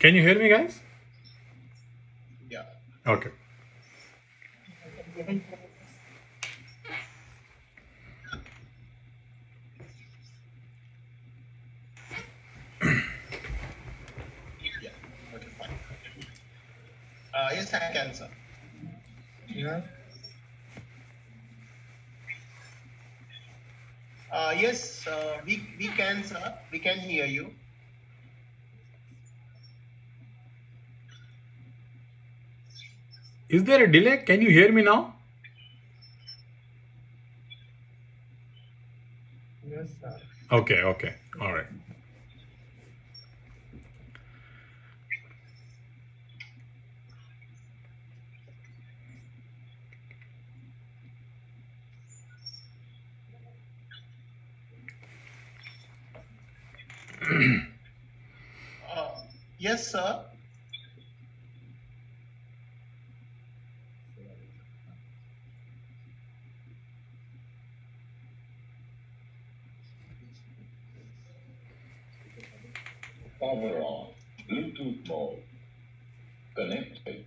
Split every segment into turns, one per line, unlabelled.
Can you hear me, guys?
Yeah.
Okay.
Yeah. Okay, fine. Yes, I can, sir.
Yeah.
Yes, we can, sir. We can hear you.
Is there a delay? Can you hear me now?
Yes, sir.
Okay, okay. All right.
Yes, sir.
Power on. Bluetooth mode. Connected.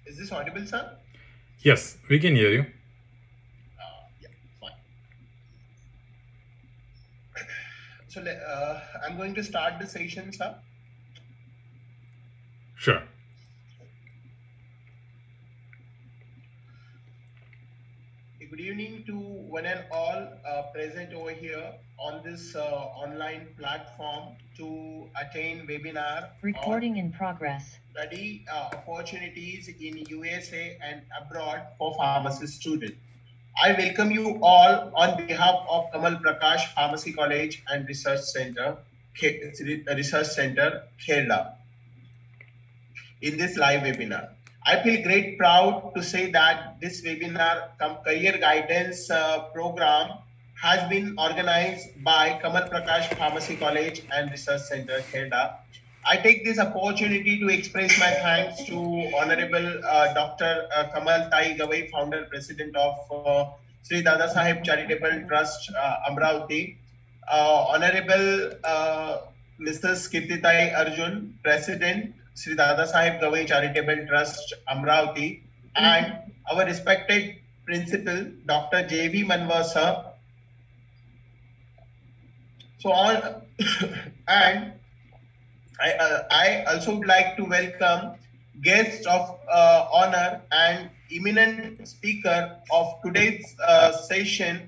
Is this audible, sir?
Yes, we can hear you.
Yeah, fine. So I'm going to start the session, sir.
Sure.
Good evening to one and all present over here on this online platform to attend webinar
Recording in progress.
study opportunities in USA and abroad for pharmacy students. I welcome you all on behalf of Kamal Prakash Pharmacy College and Research Center, Kerala, in this live webinar. I feel great proud to say that this webinar career guidance program has been organized by Kamal Prakash Pharmacy College and Research Center, Kerala. I take this opportunity to express my thanks to Honorable Dr. Kamal Tai Gawai, Founder President of Sri Dada Saheb Charitable Trust, Amravati, Honorable Mrs. Kirtitai Arjun, President, Sri Dada Saheb Gawai Charitable Trust, Amravati, and our respected Principal, Dr. J.V. Manwa sir. So on, and I also would like to welcome guests of honor and eminent speaker of today's session,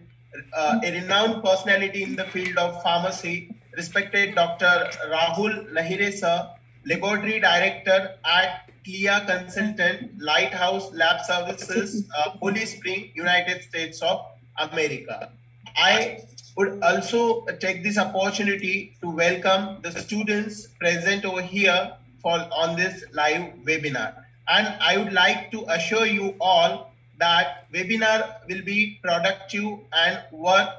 a renowned personality in the field of pharmacy, respected Dr. Rahul Lahire sir, Laboratory Director at CLIA Consultant, Lighthouse Lab Services, Holy Spring, United States of America. I would also take this opportunity to welcome the students present over here on this live webinar. And I would like to assure you all that webinar will be productive and worth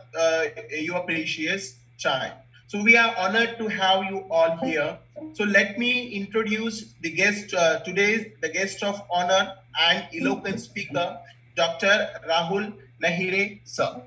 your precious time. So we are honored to have you all here. So let me introduce the guest the guest of honor and eloquent speaker, Dr. Rahul Lahire sir.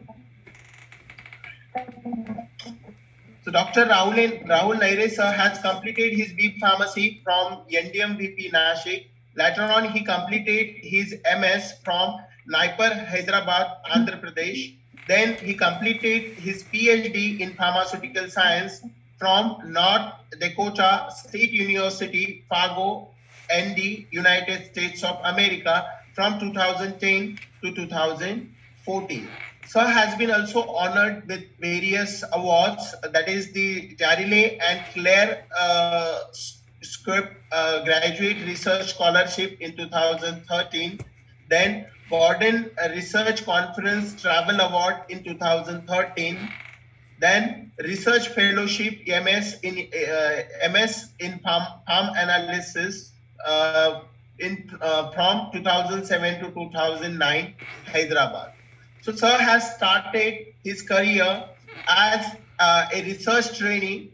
So Dr. Rahul Lahire sir has completed his B Pharmacy from NDM VP Nashik. Later on, he completed his MS from Naipur, Hyderabad, Andhra Pradesh. Then he completed his PhD in Pharmaceutical Science from North Dakota State University, Fargo, ND, United States of America from 2010 to 2014. Sir has been also honored with various awards. That is the Jarile and Claire Script Graduate Research Scholarship in 2013. Then Gordon Research Conference Travel Award in 2013. Then Research Fellowship MS in Farm Analysis from 2007 to 2009, Hyderabad. So, sir has started his career as a research trainee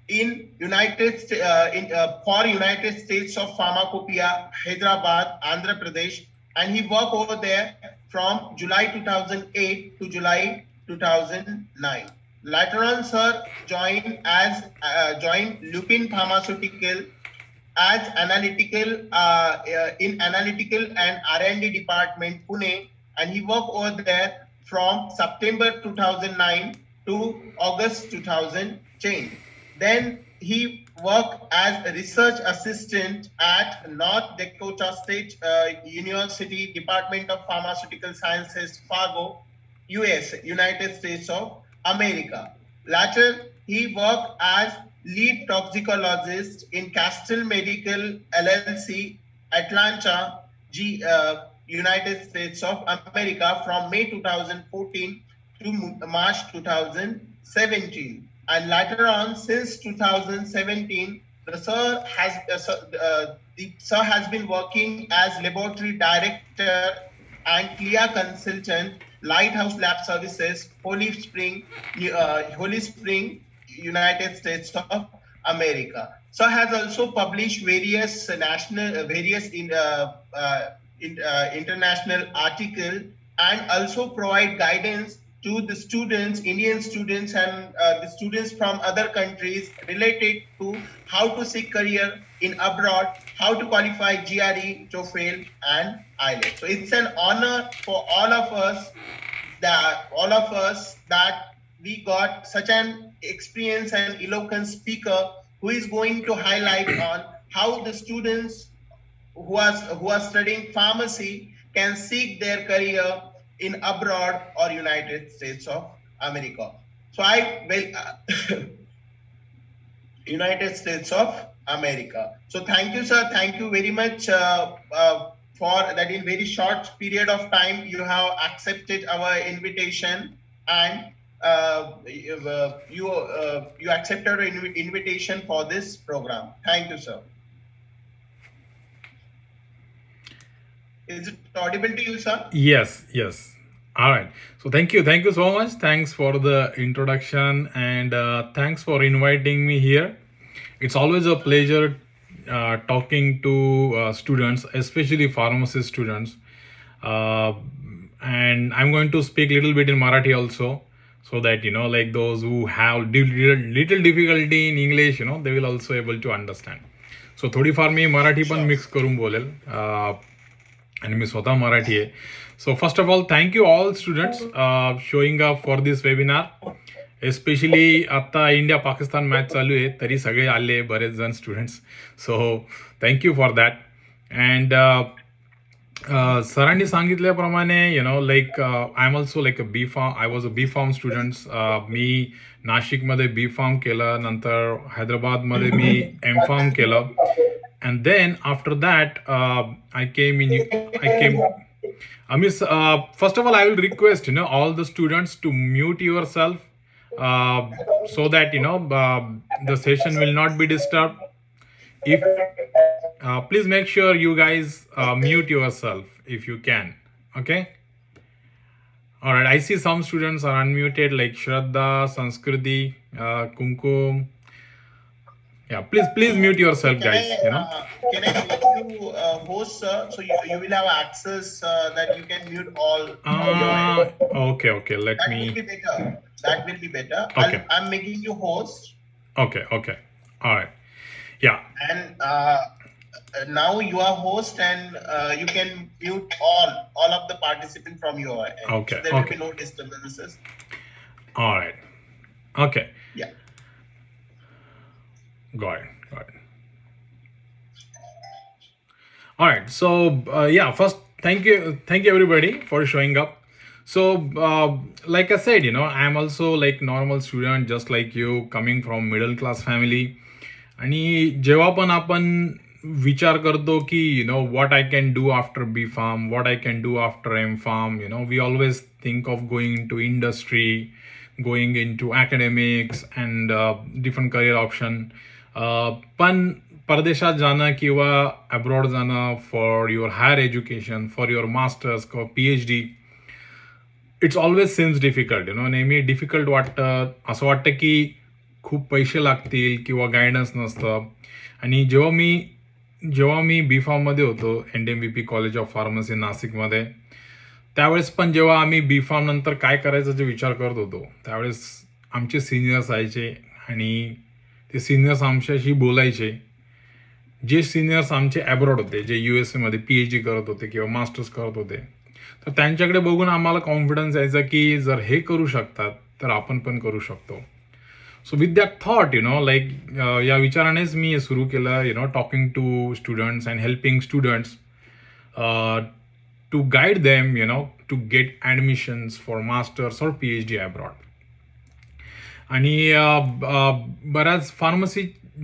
in for United States of Pharmacopoeia, Hyderabad, Andhra Pradesh, and he worked over there from July 2008 to July 2009. Later on, sir joined Lupin Pharmaceutical as analytical in analytical and R&D department, Pune, and he worked over there from September 2009 to August 2010. Then he worked as a research assistant at North Dakota State University Department of Pharmaceutical Sciences, Fargo, US, United States of America. Later, he worked as lead toxicologist in Castle Medical LLC, Atlanta, United States of America from May 2014 to March 2017. And later on, since 2017, the sir has been working as laboratory director and CLIA consultant, Lighthouse Lab Services, Holy Spring, United States of America. Sir has also published various international articles and also provide guidance to the students, Indian students, and the students from other countries related to how to seek career in abroad, how to qualify GRE, TOEFL, and IELTS. So it's an honor for all of us that we got such an experienced and eloquent speaker who is going to highlight on how the students who are studying pharmacy can seek their career in abroad or United States of America. So United States of America. So thank you, sir. Thank you very much for that. In very short period of time, you have accepted our invitation and you accepted our invitation for this program. Thank you, sir. Is it audible to you, sir?
Yes. All right. So thank you so much. Thanks for the introduction and thanks for inviting me here. It's always a pleasure talking to students, especially pharmacy students. And I'm going to speak a little bit in Marathi also, so that like those who have little difficulty in English, they will also able to understand. So थोडीफार मी मराठी पण mix करून बोलेल आणि मी स्वतः मराठी आहे. So first of all, thank you all students showing up for this webinar. Especially आता India Pakistan match चालू आहे तरी सगळे आले बरेच जण students. So thank you for that. And सरांनी सांगितल्याप्रमाणे like I am also like I was a B pharm students. मी नाशिकमध्ये बी फार्म केलं, नंतर हैदराबादमध्ये मी एम फार्म केलं. And then after that, I came. First of all, I will request all the students to mute yourself, so that the session will not be disturbed. If please make sure you guys mute yourself if you can. Okay. All right. I see some students are unmuted, like Shraddha, Sanskriti, Kumkum. Yeah, please mute yourself, guys.
Can I make you host, sir? So you will have access that you can mute all.
Okay. Let me.
That will be better.
Okay.
I'm making you host.
Okay. All right. Yeah.
And now you are host, and you can mute all of the participants from your end.
Okay.
So there will be no disturbances.
All right. Okay.
Yeah.
Got it. All right. So first, thank you everybody for showing up. So, like I said, I am also like normal student, just like you, coming from middle class family. आणि जेव्हा पण आपण विचार करतो की what I can do after B pharm, what I can do after M pharm, we always think of going in to industry, going in to academics and different career option. पण परदेशात जाणं किंवा अब्रॉड जाणं for your higher education, for your masters किंवा PhD, it's always seems difficult. नेहमी difficult वाटतं. असं वाटतं की खूप पैसे लागतील किंवा गायडन्स नसतं. आणि जेव्हा मी बी फार्ममध्ये होतो, NDMVP कॉलेज ऑफ फार्मसी नाशिकमध्ये, त्यावेळेस पण जेव्हा आम्ही बी फार्म नंतर काय करायचं जे विचार करत होतो, त्यावेळेस आमचे सिनियर्स यायचे आणि ते सिनियर्स आमच्याशी बोलायचे. जे सिनियर्स आमचे ॲब्रॉड होते, जे USA मध्ये PhD करत होते किंवा मास्टर्स करत होते, तर त्यांच्याकडे बघून आम्हाला कॉन्फिडन्स यायचा की जर हे करू शकतात तर आपण पण करू शकतो. So with that thought like या विचारानेच मी सुरू केलं talking to students and helping students to guide them to get admissions for masters और PhD अब्रॉड. आणि बऱ्याच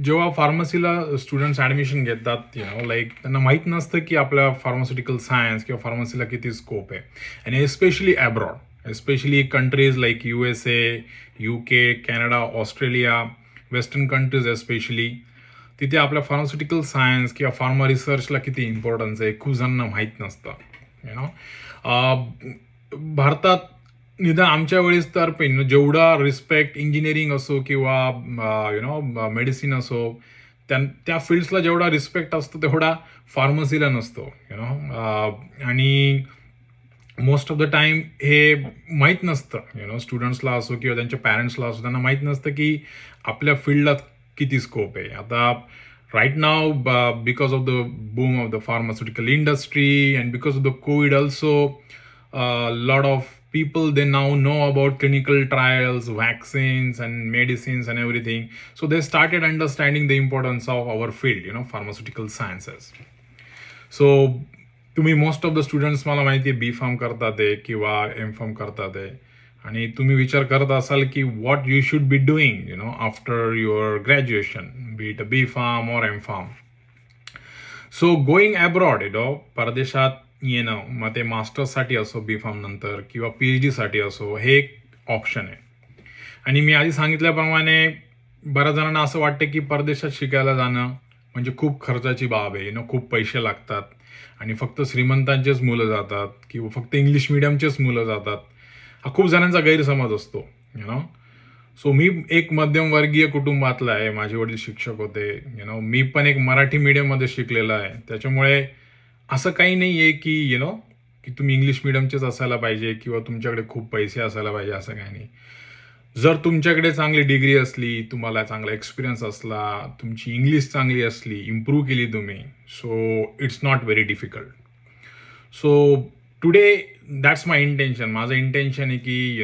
जेव्हा फार्मसीला स्टुडंट्स ॲडमिशन घेतात लाईक त्यांना माहीत नसतं की आपल्या फार्मास्युटिकल सायन्स किंवा फार्मसीला किती स्कोप आहे. आणि especially abroad, especially countries like USA, UK, Canada, Australia, western countries especially, तिथे आपल्या फार्मास्युटिकल सायन्स किंवा फार्मा रिसर्चला किती इम्पॉर्टन्स आहे खूप जणांना माहीत नसतं. भारतात निदान आमच्या वेळेस तर पण जेवढा रिस्पेक्ट इंजिनिअरिंग असो किंवा मेडिसिन असो, त्या फील्ड्सला जेवढा रिस्पेक्ट असतो तेवढा फार्मसीला नसतो. आणि मोस्ट ऑफ द टाइम हे माहीत नसतं स्टुडंट्सला असो किंवा त्यांच्या पॅरेंट्सला असो, त्यांना माहीत नसतं की आपल्या फील्डला किती स्कोप आहे. आता right now, because of the boom of the pharmaceutical industry and because of the covid also, lot of people they now know about clinical trials, vaccines and medicines and everything, so they started understanding the importance of our field, pharmaceutical sciences. So तुम्ही most of the students मला माहिती आहे बी form करतात आहे किंवा M form करतात आहे, आणि तुम्ही विचार करत असाल की what you should be doing after your graduation, be it a B pharm और M pharm. So going abroad परदेशात येणं, मग ते मास्टर्ससाठी असो बी फार्म नंतर किंवा PhD साठी असो, हे एक ऑप्शन आहे. आणि मी आधी सांगितल्याप्रमाणे बऱ्याच जणांना असं वाटतं की परदेशात शिकायला जाणं म्हणजे खूप खर्चाची बाब आहे, खूप पैसे लागतात आणि फक्त श्रीमंतांचेच मुलं जातात किंवा फक्त इंग्लिश मिडियमचेच मुलं जातात, हा खूप जणांचा गैरसमज असतो. सो मी एक मध्यमवर्गीय कुटुंबातला आहे, माझे वडील शिक्षक होते. मी पण एक मराठी मीडियममध्ये शिकलेला आहे. त्याच्यामुळे असं काही नाही आहे की की तुम्ही इंग्लिश मिडियमचेच असायला पाहिजे किंवा तुमच्याकडे खूप पैसे असायला पाहिजे, असं काही नाही. जर तुमच्याकडे चांगली डिग्री असली, तुम्हाला चांगला एक्सपिरियन्स असला, तुमची इंग्लिश चांगली असली, इम्प्रूव्ह केली तुम्ही, so it's not very difficult. So today that's my intention. माझं इंटेन्शन आहे की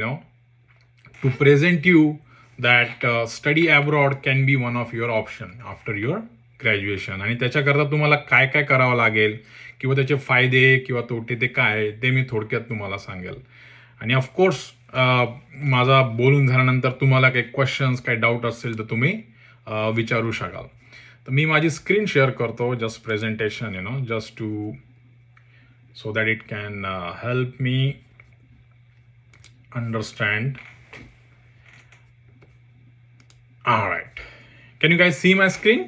to present you that study abroad can be one of your option after your graduation. आणि त्याच्याकरता तुम्हाला काय काय करावं लागेल किंवा त्याचे फायदे किंवा तोटे ते काय, ते मी थोडक्यात तुम्हाला सांगेल. आणि ऑफकोर्स माझा बोलून झाल्यानंतर तुम्हाला काही क्वेश्चन्स, काही डाऊट असेल तर तुम्ही विचारू शकाल. तर मी माझी स्क्रीन शेअर करतो, just presentation just to so that it can help me understand. Alright. Can you guys see my screen?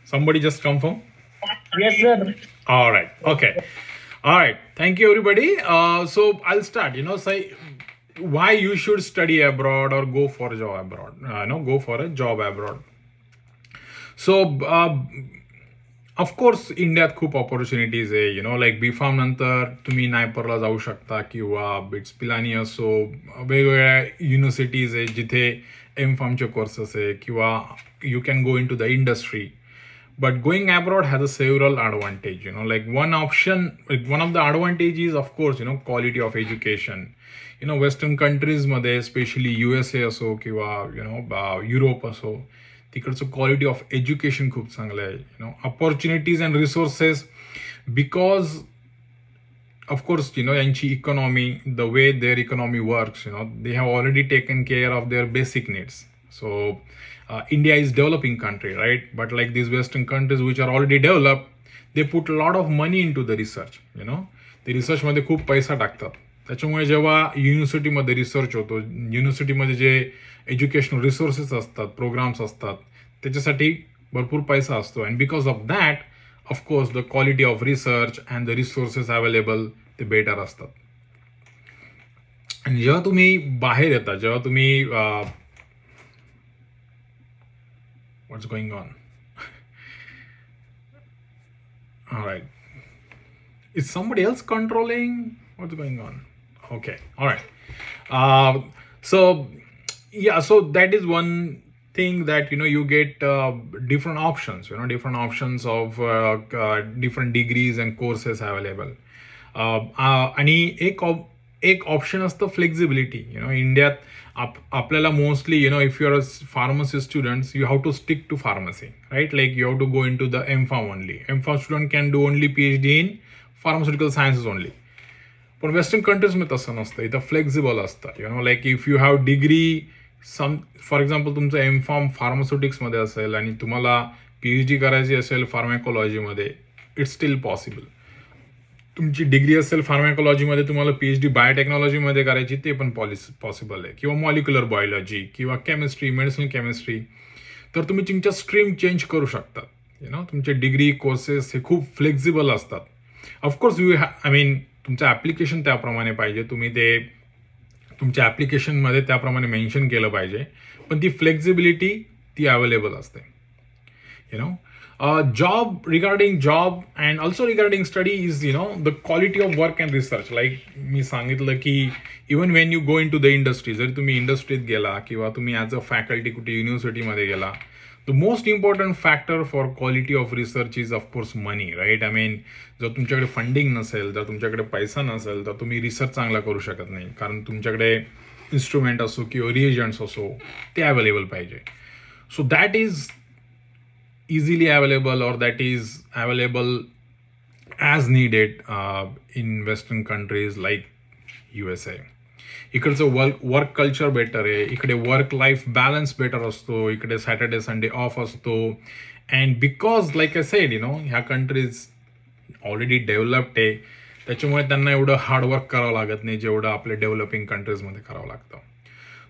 Somebody just confirm.
Yes, sir.
All right. Okay. All right. Thank you, everybody. So I'll start. Say why you should study abroad or go for a job abroad. Go for a job abroad. So, of course, इंडियात खूप opportunities आहे. Like बी pharm नंतर तुम्ही नायपरला जाऊ शकता किंवा bits Pilani असो, वेगवेगळ्या युनिव्हर्सिटीज आहे जिथे एम फार्मचे कोर्सेस आहे किंवा you can go in to the industry. But going abroad has a several advantage, like one option, like one of the advantages is of course, quality of education. Western countries मध्ये, especially USA असो किंवा Europe असो, तिकडचं quality of education खूप चांगलं आहे. Opportunities and resources, because of course, यांची economy, the way their economy works, they have already taken care of their basic needs. So India is developing country, right? But like these Western countries which are already developed, they put a lot of money into the research, ते रिसर्चमध्ये खूप पैसा टाकतात. त्याच्यामुळे जेव्हा युनिव्हर्सिटीमध्ये research होतो, युनिव्हर्सिटीमध्ये जे educational resources असतात, प्रोग्राम्स असतात, त्याच्यासाठी भरपूर पैसा असतो. And because of that, of course the quality of research and the resources available ते बेटर असतात. आणि जेव्हा तुम्ही बाहेर येता, जेव्हा तुम्ही what's going on, alright, is somebody else controlling what's going on? Okay, all right. So yeah, so that is one thing that you get different options, different options of different degrees and courses available. आणि एक option असतं flexibility. इंडियात आपल्याला mostly if you are a pharmacy students, you have to stick to pharmacy, right? Like you have to go in to the M pharm only. M pharm student can do only PhD in pharmaceutical sciences only. पण western कंट्रीजमध्ये तसं नसतं. इथं flexible असतं. Like if you have degree for example तुमचं M pharm फार्मास्युटिक्समध्ये असेल आणि तुम्हाला PhD करायची असेल फार्मॅकॉलॉजीमध्ये, इट्स स्टील पॉसिबल. तुमची डिग्री असेल फार्मॅकॉलॉजीमध्ये, तुम्हाला PhD बायोटेक्नॉलॉजीमध्ये करायची, ते पण पॉसिबल आहे. किंवा मॉलिक्युलर बायोलॉजी किंवा केमिस्ट्री, मेडिसिनल केमिस्ट्री, तर तुम्ही तुमच्या स्ट्रीम चेंज करू शकता. तुमचे डिग्री कोर्सेस हे खूप फ्लेक्झिबल असतात. ऑफकोर्स तुमचं ॲप्लिकेशन त्याप्रमाणे पाहिजे, तुम्ही ते तुमच्या ॲप्लिकेशनमध्ये त्याप्रमाणे मेन्शन केलं पाहिजे, पण ती फ्लेक्झिबिलिटी ती अवेलेबल असते. regarding job and also regarding study is the quality of work and research. Like मी सांगितलं की even when you go in to the industry, जरी तुम्ही इंडस्ट्रीत गेला किंवा तुम्ही ॲज अ फॅकल्टी कुठे युनिव्हर्सिटीमध्ये गेला, the most important factor for quality of research is of course money, right? जर तुमच्याकडे फंडिंग नसेल, जर तुमच्याकडे पैसा नसेल, तर तुम्ही रिसर्च चांगला करू शकत नाही. कारण तुमच्याकडे इन्स्ट्रुमेंट असो किंवा रिएजंट्स असो, ते अवेलेबल पाहिजे. So that is easily available, or that is available as needed in Western countries like USA. इकडचं वर्क कल्चर बेटर आहे, इकडे वर्क लाईफ बॅलन्स बेटर असतो, इकडे सॅटर्डे संडे ऑफ असतो. And because like I sed, ह्या countries already developed आहे, त्याच्यामुळे त्यांना एवढं हार्डवर्क करावं लागत नाही जेवढं आपल्या डेव्हलपिंग कंट्रीजमध्ये करावं लागतं.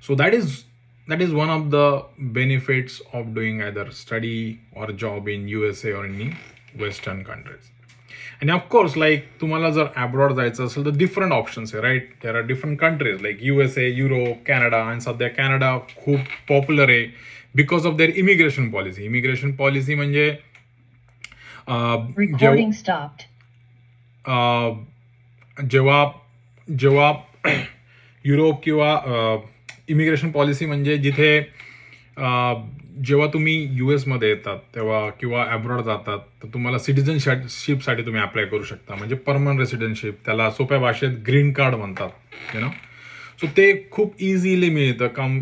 So that is one of the benefits of doing either study or job in USA or in Western countries. And of course, like तुम्हाला जर abroad जायचं असेल तर different options आहे, right? There are different countries like USA, Europe, Canada, and सध्या Canada खूप popular आहे because of their immigration policy. Immigration policy म्हणजे
Recording stopped.
जेव्हा युरोप किंवा इमिग्रेशन पॉलिसी म्हणजे जिथे जेव्हा तुम्ही US मध्ये येतात तेव्हा किंवा ॲब्रॉड जातात, तर तुम्हाला सिटिझनशिपसाठी तुम्ही अप्लाय करू शकता, म्हणजे परमनंट रेसिडेन्शिप, त्याला सोप्या भाषेत ग्रीन कार्ड म्हणतात. सो ते खूप इझिली मिळतं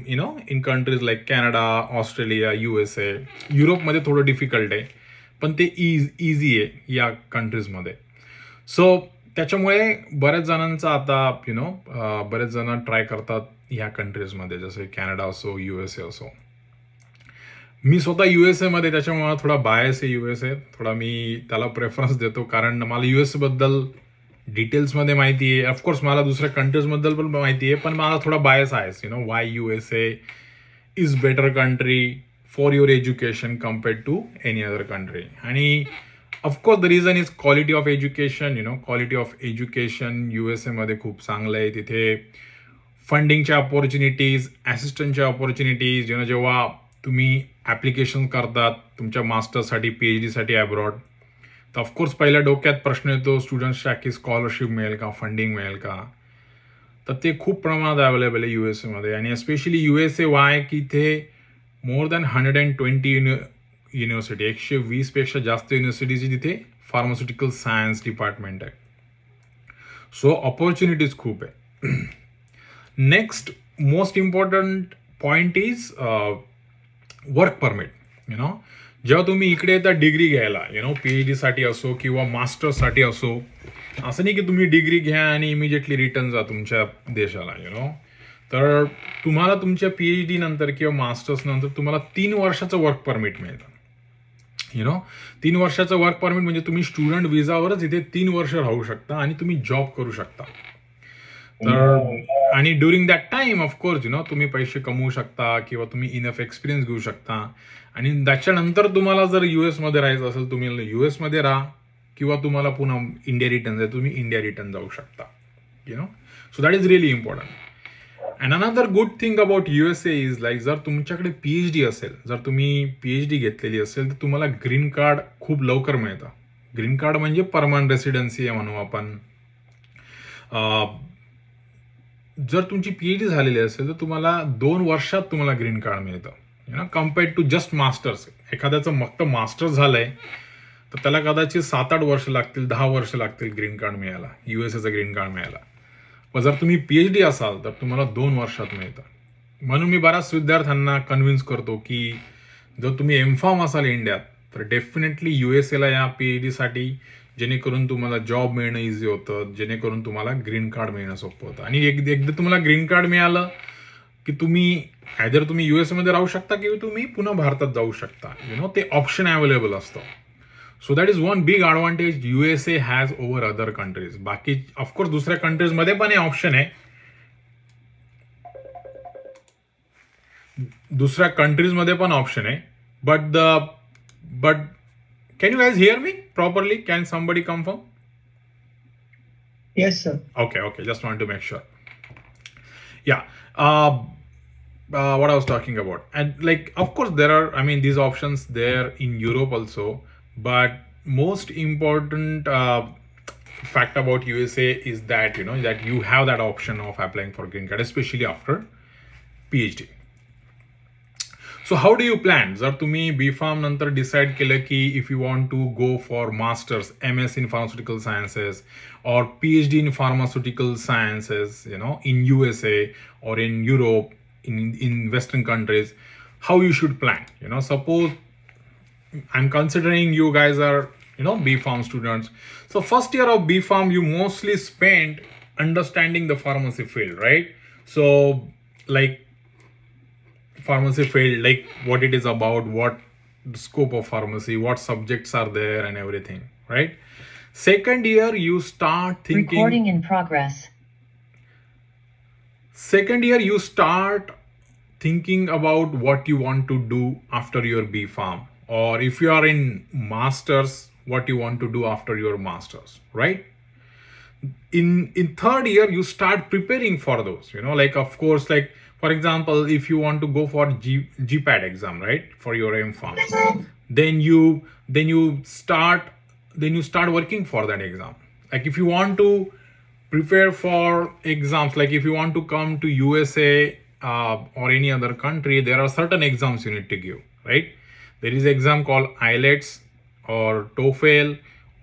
in countries like Canada, Australia, USA. युरोपमध्ये थोडं डिफिकल्ट आहे, पण ते इझी आहे या कंट्रीजमध्ये. सो त्याच्यामुळे बऱ्याच जणांचा आता बरेच जण ट्राय करतात ह्या कंट्रीजमध्ये, जसं कॅनडा असो, USA असो. मी स्वतः USA मध्ये, त्याच्यामुळे थोडा बायस आहे USA, थोडा मी त्याला प्रेफरन्स देतो, कारण मला US बद्दल डिटेल्समध्ये माहिती आहे. ऑफकोर्स मला दुसऱ्या कंट्रीजबद्दल पण माहिती आहे, पण मला थोडा बायस आहे. Why USA is better country for your education compared to any other country. आणि of course the reason is quality of education. Quality of education USA मध्ये खूप चांगलं आहे. तिथे फंडिंगच्या ऑपॉर्च्युनिटीज, असिस्टंटच्या ऑपॉर्च्युनिटीज, जेव्हा तुम्ही ॲप्लिकेशन करतात तुमच्या मास्टर्ससाठी, PhDसाठी ॲब्रॉड, तर ऑफकोर्स पहिल्या डोक्यात प्रश्न येतो स्टुडंट्सच्या की स्कॉलरशिप मिळेल का, फंडिंग मिळेल का. तर ते खूप प्रमाणात अवेलेबल आहे USA मध्ये. आणि एस्पेशली USA वाय की इथे मोर दॅन 120 युनिव्हर्सिटी, 120पेक्षा जास्त युनिव्हर्सिटीची तिथे फार्मास्युटिकल सायन्स डिपार्टमेंट आहे. सो ऑपॉर्च्युनिटीज खूप आहे. Next most important point is work permit. जेव्हा तुम्ही इकडे येता डिग्री घ्यायला PhD साठी असो किंवा मास्टर्ससाठी असो, असं नाही की तुम्ही डिग्री घ्या आणि इमिजिएटली रिटर्न जा तुमच्या देशाला. तर तुम्हाला तुमच्या PhD नंतर किंवा मास्टर्स नंतर तुम्हाला 3 वर्षाचं वर्क परमिट मिळतं. 3 वर्षाचं वर्क परमिट म्हणजे तुम्ही स्टुडंट विजावरच इथे 3 वर्ष राहू शकता आणि तुम्ही जॉब करू शकता. तर आणि ड्युरिंग दॅट टाइम ऑफकोर्स तुम्ही पैसे कमवू शकता किंवा तुम्ही इनफ एक्सपिरियन्स घेऊ शकता. आणि त्याच्यानंतर तुम्हाला जर US मध्ये राहायचं असेल तुम्ही US मध्ये राहा किंवा तुम्हाला पुन्हा इंडिया रिटर्न जाईल तुम्ही इंडिया रिटर्न जाऊ शकता. So that is really important. And another good thing about USA is like जर तुमच्याकडे PhD असेल, जर तुम्ही PhD घेतलेली असेल तर तुम्हाला ग्रीन कार्ड खूप लवकर मिळतं. ग्रीन कार्ड म्हणजे परमनंट रेसिडेन्सी म्हणू आपण. जर तुमची PhD झालेली असेल तर तुम्हाला 2 वर्षात तुम्हाला ग्रीन कार्ड मिळतं कम्पेअर्ड टू जस्ट मास्टर्स. एखाद्याचं फक्त मास्टर्स झालंय तर त्याला कदाचित 7-8 वर्ष लागतील, 10 वर्ष लागतील ग्रीन कार्ड मिळायला, USAचं ग्रीन कार्ड मिळायला. पण जर तुम्ही PhD असाल तर तुम्हाला 2 वर्षात मिळतं. म्हणून मी बऱ्याच विद्यार्थ्यांना कन्व्हिन्स करतो की जर तुम्ही एमफार्म असाल इंडियात तर डेफिनेटली USAला या PhD साठी, जेणेकरून तुम्हाला जॉब मिळणं इझी होतं, जेणेकरून तुम्हाला ग्रीन कार्ड मिळणं सोपं होतं. आणि एकदा तुम्हाला ग्रीन कार्ड मिळालं की तुम्ही आयदर तुम्ही US मध्ये राहू शकता किंवा तुम्ही पुन्हा भारतात जाऊ शकता. ते ऑप्शन अवेलेबल असतं. So that is one big advantage USA has over other countries. बाकी ऑफकोर्स दुसऱ्या कंट्रीजमध्ये पण हे ऑप्शन आहे. दुसऱ्या कंट्रीजमध्ये पण ऑप्शन आहे. But can you guys hear me properly? Can somebody confirm?
Yes, sir.
Okay. Just want to make sure. Yeah. What I was talking about. And like, of course, there are, these options there in Europe also. But most important fact about USA is that, that you have that option of applying for green card, especially after PhD. So how do you plan? जर तुम्ही B.Pharm नंतर decide केलं की if you want to go for masters MS in pharmaceutical sciences और PhD in pharmaceutical sciences, in USA or in Europe, in Western countries, how you should plan. Suppose I'm considering you guys are, B.Pharm students. So first year of B.Pharm, you mostly spent understanding the pharmacy field, right? So like pharmacy field, like what it is about, what the scope of pharmacy, what subjects are there and everything, right? Second year, you start thinking.
Recording in progress.
Second year, you start thinking about what you want to do after your B.Pharm, or if you are in masters, what you want to do after your masters, right? In third year, you start preparing for those, like of course, like for example, if you want to go for GPAT exam, right, for your M.Pharm, then you start working for that exam. Like if you want to prepare for exams, like if you want to come to USA or any other country, there are certain exams you need to give, right? There is an exam called IELTS or TOEFL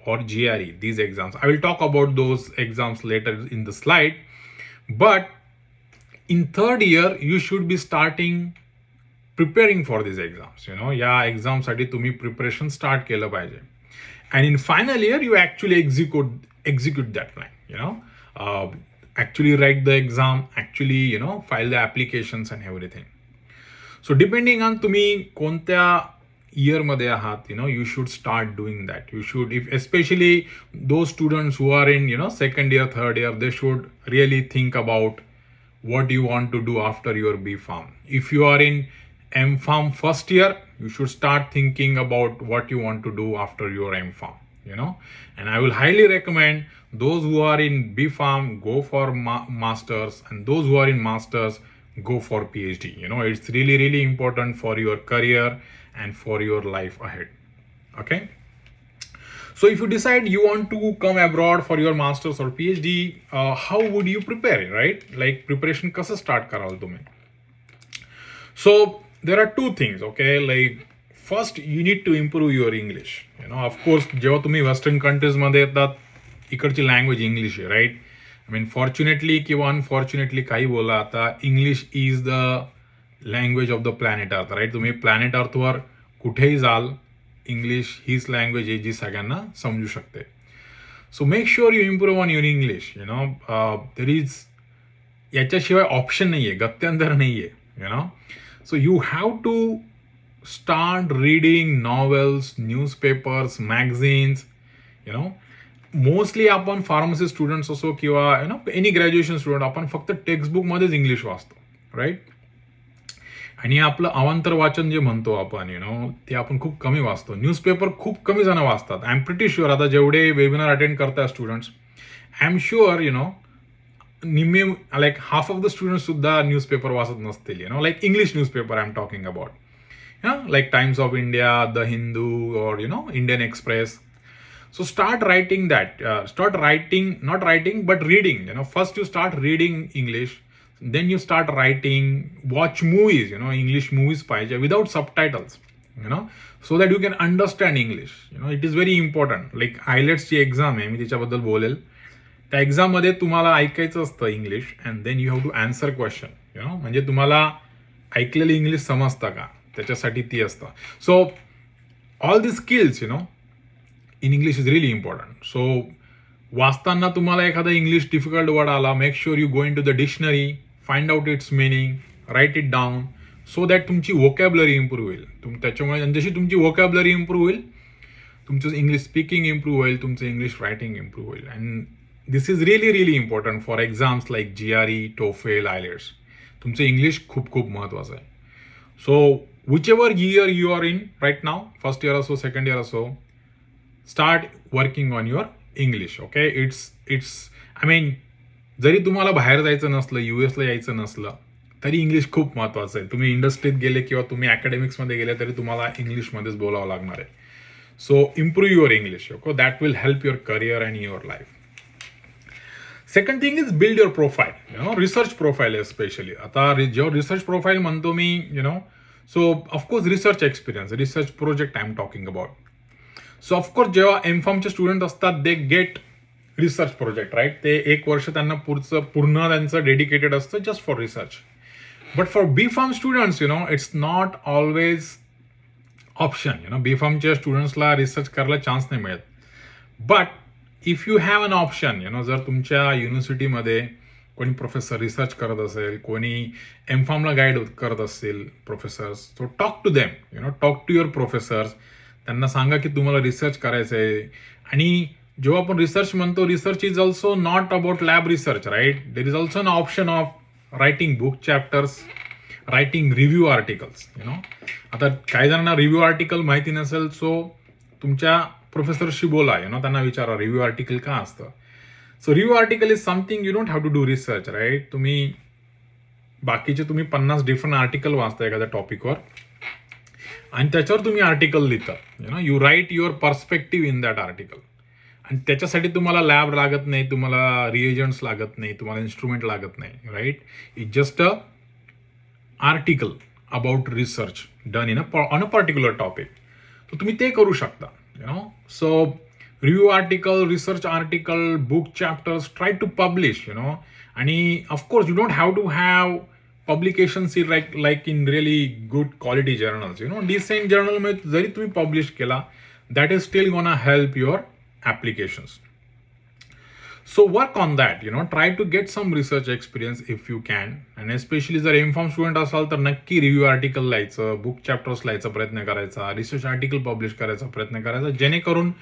or GRE, these exams. I will talk about those exams later in the slide. But in third year, you should be starting preparing for these exams. या exam साठी तुम्ही preparation start केलं पाहिजे. And in final year, you actually execute that plan. Actually write the exam, actually file the applications and everything. So depending on तुम्ही कोणत्या year मध्ये आहात, you should start doing that. You should, if especially those students who are in second year, third year, they should really think about what you want to do after your B.Pharm. If you are in M.Pharm first year, you should start thinking about what you want to do after your M.Pharm. And I will highly recommend those who are in B.Pharm go for masters, and those who are in masters go for PhD. It's really, really important for your career and for your life ahead. Okay. So if you decide you want to come abroad for your masters or PhD, how would you prepare, right? Like preparation कसं start कराल तुम्ही? So there are two things, okay? Like first you need to improve your English. Of course, जेव्हा तुम्ही western countries मध्ये येतात, इकडची language English आहे, right? Fortunately किंवा अनफॉर्च्युनेटली काही बोला, आता English is the language of the planet अर्थ, राईट? तुम्ही प्लॅनेट अर्थवर कुठेही जाल, इंग्लिश हीच लँग्वेज आहे जी सगळ्यांना समजू शकते. So make sure you improve on your English. There is याच्याशिवाय ऑप्शन नाही आहे, गत्यंतर नाही आहे. So you have to start reading novels, newspapers, magazines. Mostly आपण फार्मसी स्टुडंट्स असो किंवा एनी ग्रॅज्युएशन स्टुडंट, आपण फक्त टेक्स्टबुकमध्येच इंग्लिश वाचतो, राईट. आणि आपलं अवांतर वाचन जे म्हणतो आपण ते आपण खूप कमी वाचतो. न्यूजपेपर खूप कमी जण वाचतात. आय एम प्रिटी शुअर आता जेवढे वेबिनार अटेंड करतात स्टुडंट्स, आय एम शुअर निम्मे like half of the students सुद्धा न्यूजपेपर वाचत नसतील. Like English newspaper I am talking about. Like Times of India, The Hindu, or Indian Express. So start writing that. Start writing, not writing, but reading. First you start reading English, then you start writing. Watch movies. English movies पाहिजे without subtitles. So that you can understand English. It is very important. Like IELTS ची exam आहे, मी त्याच्याबद्दल बोलेल. त्या एक्झाममध्ये तुम्हाला ऐकायचं असतं English, and then you have to answer question. म्हणजे तुम्हाला ऐकलेलं इंग्लिश समजतं का, त्याच्यासाठी ती असतं. So all the skills in English is really important. So वाचताना तुम्हाला एखादा इंग्लिश डिफिकल्ट वर्ड आला, make sure you go in to the dictionary, find out its meaning, write it down, so that तुमची वोकॅब्युलरी इम्प्रूव्ह होईल. त्याच्यामुळे जशी तुमची vocabulary improve होईल, तुमचं इंग्लिश स्पीकिंग इम्प्रूव्ह होईल, तुमचं इंग्लिश रायटिंग इम्प्रूव्ह होईल. And this is really really important for exams like GRE, TOEFL, IELTS. तुमचं इंग्लिश खूप खूप महत्त्वाचं आहे. So whichever year you are in right now, first year or so, second year or so, start working on your English. Okay, it's I mean, जरी तुम्हाला बाहेर जायचं नसलं, US यायचं नसलं, तरी इंग्लिश खूप महत्त्वाचं आहे. तुम्ही इंडस्ट्रीत गेले किंवा तुम्ही अकॅडमिक्समध्ये गेले तरी तुम्हाला इंग्लिशमध्येच बोलावं लागणार आहे. So improve your English. Okay, that will help your career and your life. Second thing is build your profile. Research profile especially. आता जेव्हा रिसर्च प्रोफाईल म्हणतो मी, so of course research experience, research project I'm talking about. So of course जेव्हा M.Pharmचे student असतात, they get research project, right? ते एक वर्ष त्यांना पूर्ण त्यांचं डेडिकेटेड असतं just for research. But for B.Pharm students, it's not always option. B.Pharmच्या स्टुडंट्सला रिसर्च करायला चान्स नाही मिळत. But if you have an option, जर तुमच्या युनिव्हर्सिटीमध्ये कोणी प्रोफेसर रिसर्च करत असेल, कोणी M.Pharmला गाईड करत असेल professors, so talk to them. Talk to your professors. त्यांना सांगा की तुम्हाला रिसर्च करायचं आहे. आणि जेव्हा आपण रिसर्च म्हणतो, research is also not about lab research, right. There is also an option of writing book chapters, writing review articles. आता काही जणांना रिव्ह्यू आर्टिकल माहिती नसेल, सो तुमच्या प्रोफेसरशी बोला. त्यांना विचारा रिव्ह्यू आर्टिकल का असतं. So review article is something you don't have to do research, right. तुम्ही 50 डिफरंट आर्टिकल वाचता एखाद्या टॉपिकवर, आणि त्याच्यावर तुम्ही आर्टिकल लिहिता. You write your perspective in that article. आणि त्याच्यासाठी तुम्हाला लॅब लागत नाही, तुम्हाला रिएजंट्स लागत नाही, तुम्हाला इन्स्ट्रुमेंट लागत नाही, right. It just a article about research done on a particular topic. तर तुम्ही ते करू शकता. सो review article, research article, book chapters, try to publish, आणि of course you don't have to have publications like in really good quality journals. Decent journal मध्ये जरी तुम्ही publish केला, that is still gonna help your applications. So work on that. Try to get some research experience if you can, and especially जर M.Pharm student असाल तर नक्की review article लिहायचं, book chapters लिहायचा प्रयत्न करायचा, रिसर्च आर्टिकल पब्लिश करायचा प्रयत्न करायचा, जेणेकरून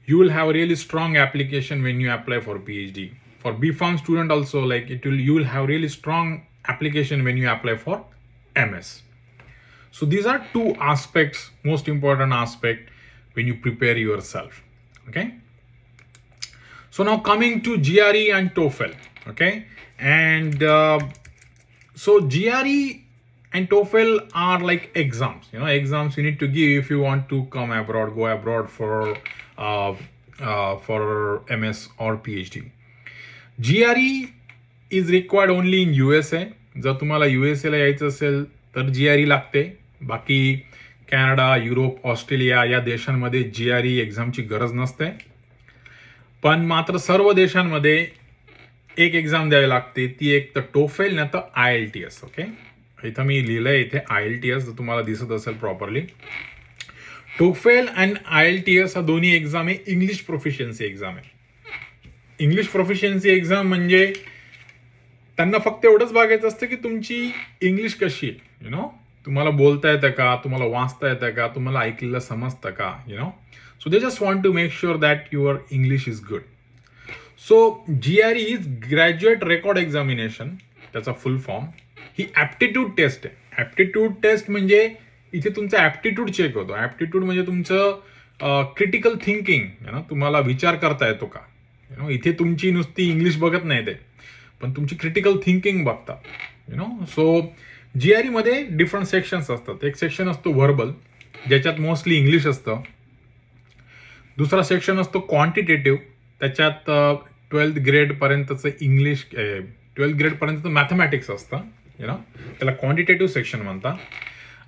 you will have a really strong application when you apply for PhD. For B.Pharm student also, like you will have really strong application when you apply for MS. So these are two aspects, most important aspect when you prepare yourself. Okay. So now coming to GRE and TOEFL. Okay. And so GRE and TOEFL are like exams. Exams you need to give if you want to come abroad, go abroad for MS or PhD. GRE is required only in USA. जर तुम्हाला USA ला यायचं असेल तर GRE लागते. बाकी Canada, Europe, Australia या देशांमध्ये GRE एक्झामची गरज नसते. पण मात्र सर्व देशांमध्ये एक एक्झाम द्यावी लागते. ती एक तर TOEFL नाही तर IELTS. ओके, इथं मी लिहिलंय, इथे IELTS जर तुम्हाला दिसत असेल प्रॉपरली. टोफेल अँड IELTS हा दोन्ही एक्झाम आहे इंग्लिश प्रोफिशियन्सी एक्झाम आहे. इंग्लिश प्रोफिशियन्सी एक्झाम म्हणजे त्यांना फक्त एवढंच बघायचं असतं की तुमची इंग्लिश कशी आहे, तुम्हाला बोलता येतं का, तुम्हाला वाचता येतं का, तुम्हाला ऐकलेलं समजतं का, so they just want to make sure that your English is good. So GRE is graduate record examination, त्याचा फुल फॉर्म. ही ॲप्टिट्यूड टेस्ट आहे. ॲप्टिट्यूड टेस्ट म्हणजे इथे तुमचा ॲप्टिट्यूड चेक होतो. ॲप्टिट्यूड म्हणजे तुमचं क्रिटिकल थिंकिंग, तुम्हाला विचार करता येतो का. इथे तुमची नुसती इंग्लिश बघत नाही ते, पण तुमची क्रिटिकल थिंकिंग बघतात. सो GRE मध्ये डिफरंट सेक्शन्स असतात. एक सेक्शन असतो व्हर्बल, ज्याच्यात मोस्टली इंग्लिश असतं. दुसरा सेक्शन असतो क्वांटिटेटिव्ह, त्याच्यात 12th ग्रेडपर्यंतचं इंग्लिश, 12th ग्रेडपर्यंतचं मॅथमॅटिक्स असतं, त्याला क्वांटिटेटिव्ह सेक्शन म्हणतात.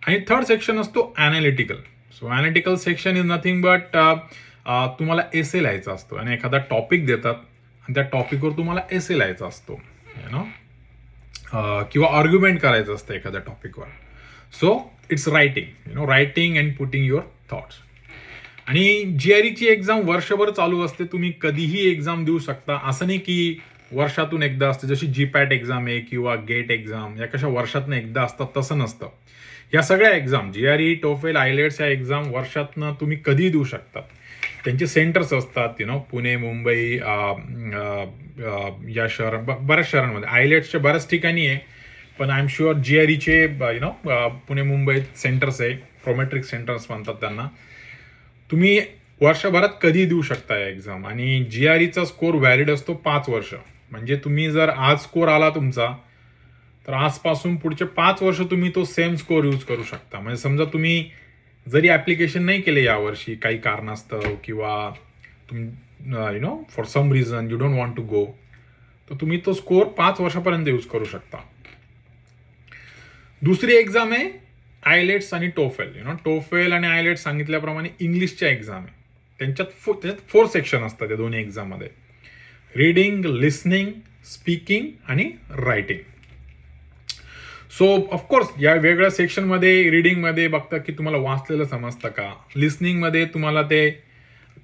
आणि थर्ड सेक्शन असतो analytical. So analytical section is nothing but तुम्हाला एसे लिहायचा असतो आणि एखादा टॉपिक देतात आणि त्या टॉपिकवर तुम्हाला एसे लिहायचा असतो, किंवा आर्ग्युमेंट करायचं असतं एखाद्या टॉपिकवर. So it's writing and putting your thoughts. आणि GREची एक्झाम वर्षभर चालू असते. तुम्ही कधीही एक्झाम देऊ शकता. असं नाही की वर्षातून एकदा असते, जशी GPAT एक्झाम आहे किंवा गेट एक्झाम या कशा वर्षातनं एकदा असतात, तसं नसतं. या सगळ्या एक्झाम GRE, टोफेल, IELTS या एक्झाम वर्षातनं तुम्ही कधीही देऊ शकतात. त्यांचे सेंटर्स असतात, पुणे, मुंबई, या शहर, बऱ्याच शहरांमध्ये. IELTSच्या बऱ्याच ठिकाणी आहे, पण आय एम शुअर GREचे पुणे, मुंबईत सेंटर्स आहे, प्रोमेट्रिक सेंटर्स म्हणतात त्यांना. तुम्ही वर्षभरात कधी देऊ शकता या एक्झाम. आणि GREचा स्कोर व्हॅलिड असतो 5 वर्ष. म्हणजे तुम्ही जर आज स्कोर आला तुमचा, तर आजपासून पुढचे 5 वर्ष तुम्ही तो सेम स्कोर यूज करू शकता. म्हणजे समजा तुम्ही जरी ॲप्लिकेशन नाही केले यावर्षी काही कारणास्तव, किंवा for some reason you don't want to go, तर तुम्ही तो स्कोर 5 वर्षापर्यंत यूज करू शकता. दुसरी एक्झाम आहे IELTS आणि टोफेल. टोफेल आणि IELTS सांगितल्याप्रमाणे इंग्लिशच्या एक्झाम आहे. त्याच्यात 4 सेक्शन असतात या दोन्ही एक्झाममध्ये: रीडिंग, लिसनिंग, स्पीकिंग आणि रायटिंग. सो ऑफकोर्स या वेगळ्या सेक्शनमध्ये रीडिंगमध्ये बघता की तुम्हाला वाचलेलं समजतं का. लिसनिंगमध्ये तुम्हाला ते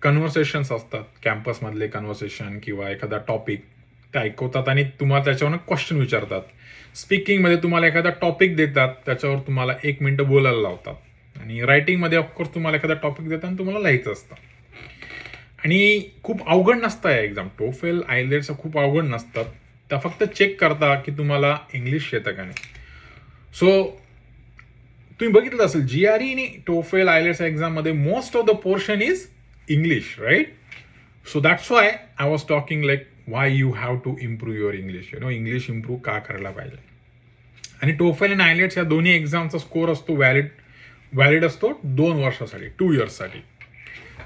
कन्व्हर्सेशन्स असतात, कॅम्पसमधले कन्व्हर्सेशन किंवा एखादा टॉपिक ते ऐकवतात आणि तुम्हाला त्याच्यावर क्वेश्चन विचारतात. स्पीकिंगमध्ये तुम्हाला एखादा टॉपिक देतात, त्याच्यावर तुम्हाला 1 मिनिटं बोलायला लावतात. आणि रायटिंगमध्ये ऑफकोर्स तुम्हाला एखादा टॉपिक देतात आणि तुम्हाला लिहायचं असतं. आणि खूप अवघड नसतं या एक्झाम. टोफेल, IELTS खूप अवघड नसतात. त्या फक्त चेक करता की तुम्हाला इंग्लिश येतं का नाही. सो तुम्ही बघितलं असेल GRE आणि टोफेल, IELTS एक्झाममध्ये most of the portion is English, right. So that's why I was talking like why you have to improve your English. English improve का करायला पाहिजे. आणि टोफेल आणि IELTS या दोन्ही एक्झामचा स्कोर असतो व्हॅलिड असतो 2 वर्षासाठी, 2 इयर्ससाठी.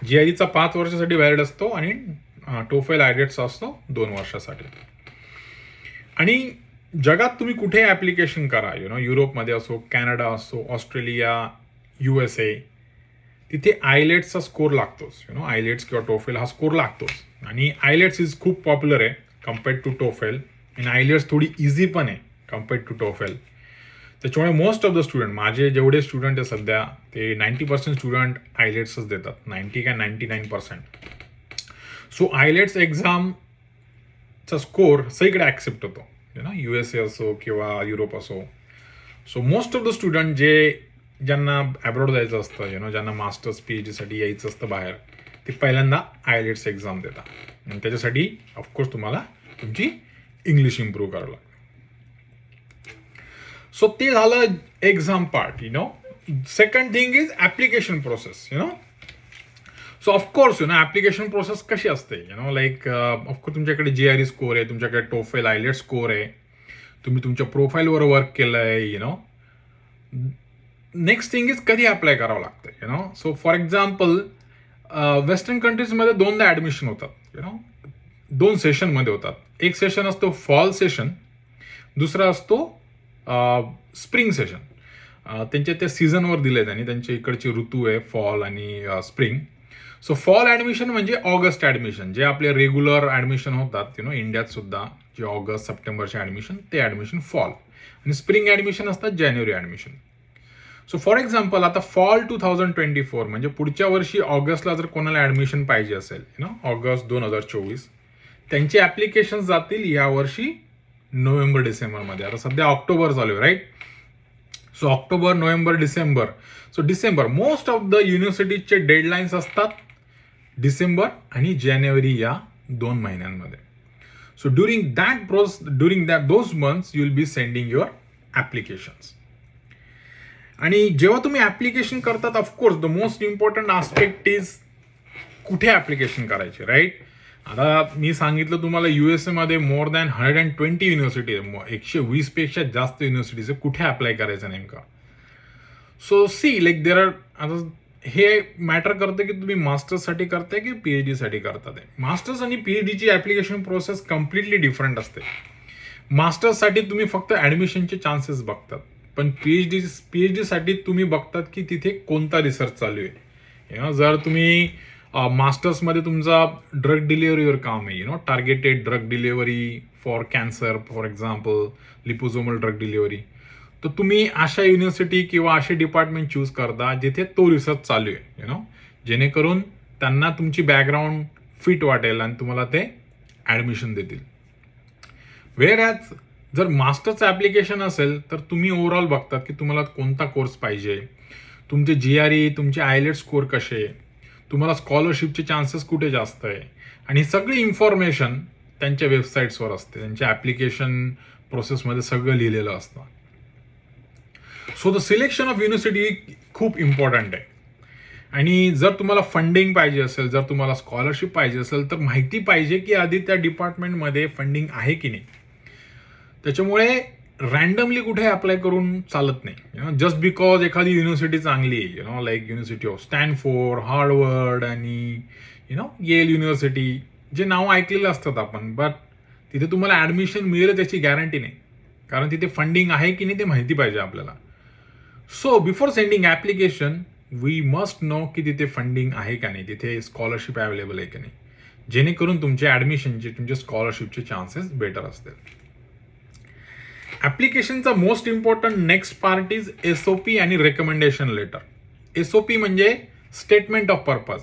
GREचा 5 वर्षासाठी व्हॅलिड असतो आणि टोफेल, IELTS असतो 2 वर्षासाठी. आणि जगात तुम्ही कुठे ॲप्लिकेशन करा, युरोपमध्ये असो, कॅनडा असो, ऑस्ट्रेलिया, USA, तिथे IELTSचा स्कोर लागतोच. IELTS किंवा टोफेल हा स्कोर लागतोच. आणि IELTS इज खूप पॉप्युलर आहे कम्पेअर्ड टू टोफेल. आणि IELTS थोडी इझी पण आहे कम्पेअर्ड टू टोफेल. त्याच्यामुळे मोस्ट ऑफ द स्टुडंट, माझे जेवढे स्टुडंट आहे सध्या, ते 90% स्टुडंट IELTSच देतात. 90 का 99%. सो IELTS एक्झामचा स्कोर सगळीकडे ॲक्सेप्ट होतो, USA असो किंवा युरोप असो. So most of the student ज्यांना ॲब्रॉड जायचं असतं, ज्यांना मास्टर्स PhDसाठी यायचं असतं बाहेर, ते पहिल्यांदा IELTS एक्झाम देतात. आणि त्याच्यासाठी ऑफकोर्स तुम्हाला तुमची इंग्लिश इम्प्रूव्ह करावं लागतं. सो ते झालं exam part. Second thing is application process. So of course application process कशी असते, लाईक ऑफकोर्स तुमच्याकडे GRE स्कोर आहे, तुमच्याकडे टोफेल, IELTS स्कोर आहे, तुम्ही तुमच्या प्रोफाईलवर वर्क केलं आहे. नेक्स्ट थिंग इज कधी अप्लाय करावं लागतं. सो फॉर एक्झाम्पल वेस्टर्न कंट्रीजमध्ये 2दा ॲडमिशन होतात. 2 सेशनमध्ये होतात. एक सेशन असतो फॉल सेशन, दुसरा असतो स्प्रिंग सेशन. त्यांच्या त्या सीझनवर दिले त्यांनी, त्यांच्या इकडचे ऋतू आहे फॉल आणि स्प्रिंग. सो फॉल ॲडमिशन म्हणजे ऑगस्ट ॲडमिशन, जे आपले रेग्युलर ॲडमिशन होतात इंडियात सुद्धा, जे ऑगस्ट सप्टेंबरचे ॲडमिशन, ते ॲडमिशन फॉल. आणि स्प्रिंग ॲडमिशन असतात जानेवारी ॲडमिशन. सो फॉर एक्झाम्पल आता फॉल 2024 म्हणजे पुढच्या वर्षी ऑगस्टला जर कोणाला ॲडमिशन पाहिजे असेल ऑगस्ट 2024, त्यांची ॲप्लिकेशन जातील यावर्षी नोव्हेंबर डिसेंबरमध्ये. आता सध्या ऑक्टोबर चालू आहे right. So October, November, December. So December most of the युनिव्हर्सिटीजचे डेडलाईन्स असतात डिसेंबर आणि जानेवारी या 2 महिन्यांमध्ये. So during those months you will be sending your applications. आणि जेव्हा तुम्ही ॲप्लिकेशन करतात of course the most important aspect is कुठे ॲप्लिकेशन करायचे राईट. आता मी सांगितलं तुम्हाला USA मध्ये मोर दॅन 120 युनिव्हर्सिटी आहे, 120 पेक्षा जास्त युनिव्हर्सिटीज आहे. कुठे अप्लाय करायचं नेमका. So see like there are, आता हे मॅटर करतं की तुम्ही मास्टर्ससाठी करताय की PhD साठी करतात. मास्टर्स आणि PhDची ॲप्लिकेशन प्रोसेस कम्प्लिटली डिफरंट असते. मास्टर्ससाठी तुम्ही फक्त ॲडमिशनचे चान्सेस बघतात, पण PhD साठी तुम्ही बघतात की तिथे कोणता रिसर्च चालू आहे. जर तुम्ही मास्टर्समध्ये तुमचा ड्रग डिलिव्हरीवर काम आहे, targeted drug delivery for cancer for example, liposomal drug delivery, तर तुम्ही अशा युनिव्हर्सिटी किंवा असे डिपार्टमेंट चूज करता जिथे तो रिसर्च चालू आहे, जेणेकरून त्यांना तुमची बॅकग्राऊंड फिट वाटेल आणि तुम्हाला ते ॲडमिशन देतील. वेअर ॲज जर मास्टर्सचं ॲप्लिकेशन असेल तर तुम्ही ओव्हरऑल बघतात की तुम्हाला कोणता कोर्स पाहिजे, तुमचे GRE, तुमचे IELTS स्कोअर कसे, तुम्हाला स्कॉलरशिपचे चान्सेस कुठे जास्त आहे, आणि सगळी इन्फॉर्मेशन त्यांच्या वेबसाईट्सवर असते. त्यांच्या ॲप्लिकेशन प्रोसेसमध्ये सगळं लिहिलेलं असतं. So the selection of university खूप इम्पॉर्टंट आहे. आणि जर तुम्हाला फंडिंग पाहिजे असेल, जर तुम्हाला स्कॉलरशिप पाहिजे असेल, तर माहिती पाहिजे की आधी त्या डिपार्टमेंटमध्ये फंडिंग आहे की नाही. त्याच्यामुळे रँडमली कुठे अप्लाय करून चालत नाही. जस्ट बिकॉज एखादी युनिव्हर्सिटी चांगली आहे, like university of Stanford, Harvard आणि येल युनिव्हर्सिटी, जे नाव ऐकलेलं असतात आपण, बट तिथे तुम्हाला ॲडमिशन मिळेल त्याची गॅरंटी नाही, कारण तिथे फंडिंग आहे की नाही ते माहिती पाहिजे आपल्याला. So before sending application we must know की तिथे फंडिंग आहे का नाही, तिथे स्कॉलरशिप अवेलेबल आहे की नाही, जेणेकरून तुमचे ॲडमिशनचे, तुमचे स्कॉलरशिपचे चान्सेस बेटर असतील. ॲप्लिकेशनचा most important next part is SOP आणि रेकमेंडेशन लेटर. SOP म्हणजे स्टेटमेंट ऑफ पर्पज.